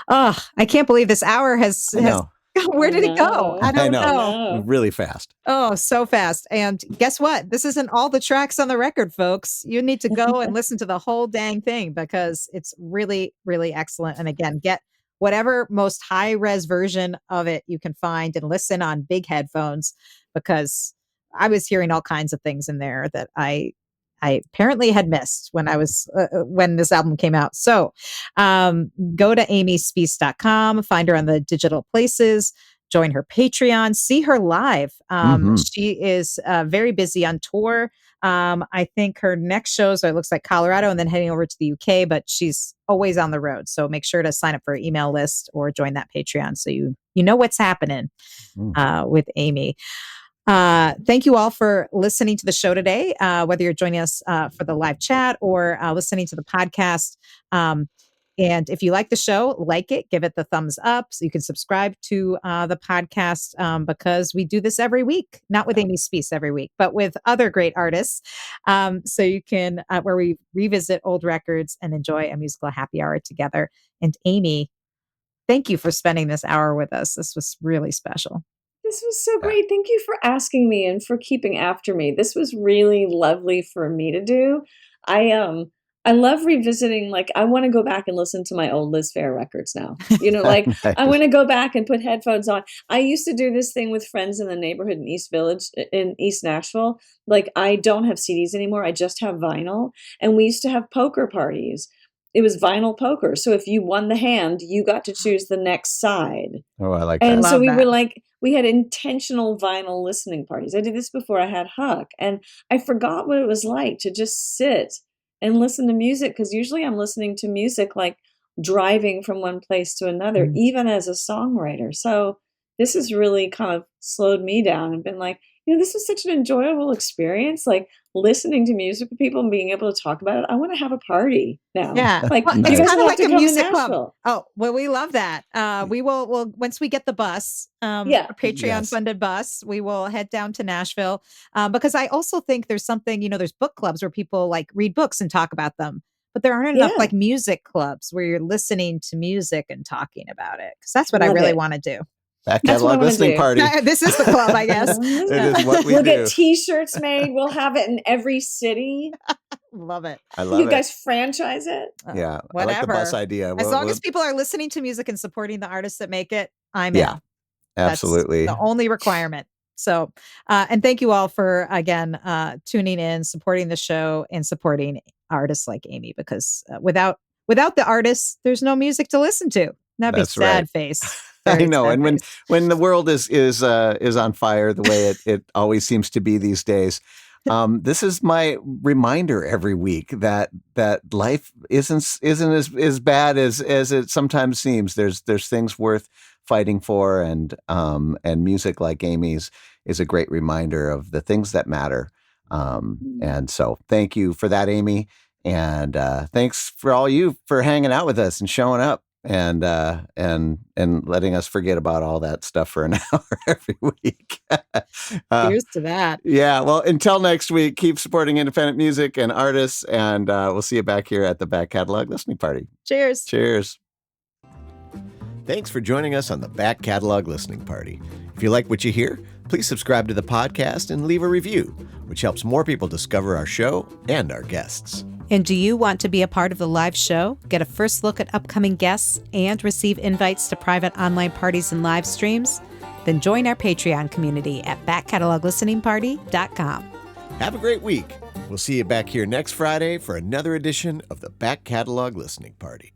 oh, I can't believe this hour has I know. where I did it go? I know. I don't I know. know. know. Really fast. Oh, so fast. And guess what? This isn't all the tracks on the record, folks. You need to go and listen to the whole dang thing because it's really, really excellent. And again, get whatever most high res version of it you can find and listen on big headphones because I was hearing all kinds of things in there that I apparently had missed when I was when this album came out. So go to amyspeace.com, find her on the digital places, join her Patreon, see her live. Mm-hmm. She is very busy on tour. I think her next shows, it looks like Colorado and then heading over to the UK, but she's always on the road. So make sure to sign up for her email list or join that Patreon so you know what's happening with Amy. Thank you all for listening to the show today, whether you're joining us for the live chat or listening to the podcast. And if you like the show, like it, give it the thumbs up so you can subscribe to the podcast because we do this every week, not with Amy Speace every week, but with other great artists. So you can, where we revisit old records and enjoy a musical happy hour together. And Amy, thank you for spending this hour with us. This was really special. This was so Yeah. great. Thank you for asking me and for keeping after me. This was really lovely for me to do. I I love revisiting, like, I wanna go back and listen to my old Liz Phair records now. Like, I Nice. wanna go back and put headphones on. I used to do this thing with friends in the neighborhood in East Village in East Nashville. Like, I don't have CDs anymore, I just have vinyl, and we used to have poker parties. It was vinyl poker, so if you won the hand, you got to choose the next side. Oh, I like And that. so Love we were that. like we had intentional vinyl listening parties. I did this before I had Huck, and I forgot what it was like to just sit and listen to music, because usually I'm listening to music, like, driving from one place to another, Mm. even as a songwriter. So, this has really kind of slowed me down and been like, this is such an enjoyable experience, like, listening to music with people and being able to talk about it. I wanna have a party now. Yeah. Like, Well, you it's guys Nice. kind will of have like to a come to music club. Nashville. Oh, well, we love that. We'll once we get the bus, Yeah. a Patreon Yes. funded bus, we will head down to Nashville. Because I also think there's something, there's book clubs where people like read books and talk about them, but there aren't enough Yeah. like music clubs where you're listening to music and talking about it. Cause that's what I Love really it. want to do. Back That's what I catalog wanna listening do. party. This is the club, I guess. It is what we We'll get do. T-shirts made. We'll have it in every city. Love it. I You love it. guys franchise it. Yeah, I like the bus Whatever. idea. As long as We'll people are listening to music and supporting the artists that make it, I'm yeah, in. That's absolutely. the only requirement. So, and thank you all for, again, tuning in, supporting the show, and supporting artists like Amy, because without the artists, there's no music to listen to. That'd be That's right. sad face. I Very know. sad And face. when the world is on fire the way it always seems to be these days, this is my reminder every week that life isn't as bad as it sometimes seems. There's things worth fighting for, and music like Amy's is a great reminder of the things that matter. And so thank you for that, Amy. And thanks for all you for hanging out with us and showing up and letting us forget about all that stuff for an hour every week. Cheers to that. Yeah. Well, until next week, keep supporting independent music and artists, and we'll see you back here at the Back Catalog Listening Party. Cheers. Cheers. Thanks for joining us on the Back Catalog Listening Party. If you like what you hear, please subscribe to the podcast and leave a review, which helps more people discover our show and our guests. And do you want to be a part of the live show, get a first look at upcoming guests, and receive invites to private online parties and live streams? Then join our Patreon community at backcataloglisteningparty.com. Have a great week. We'll see you back here next Friday for another edition of the Back Catalog Listening Party.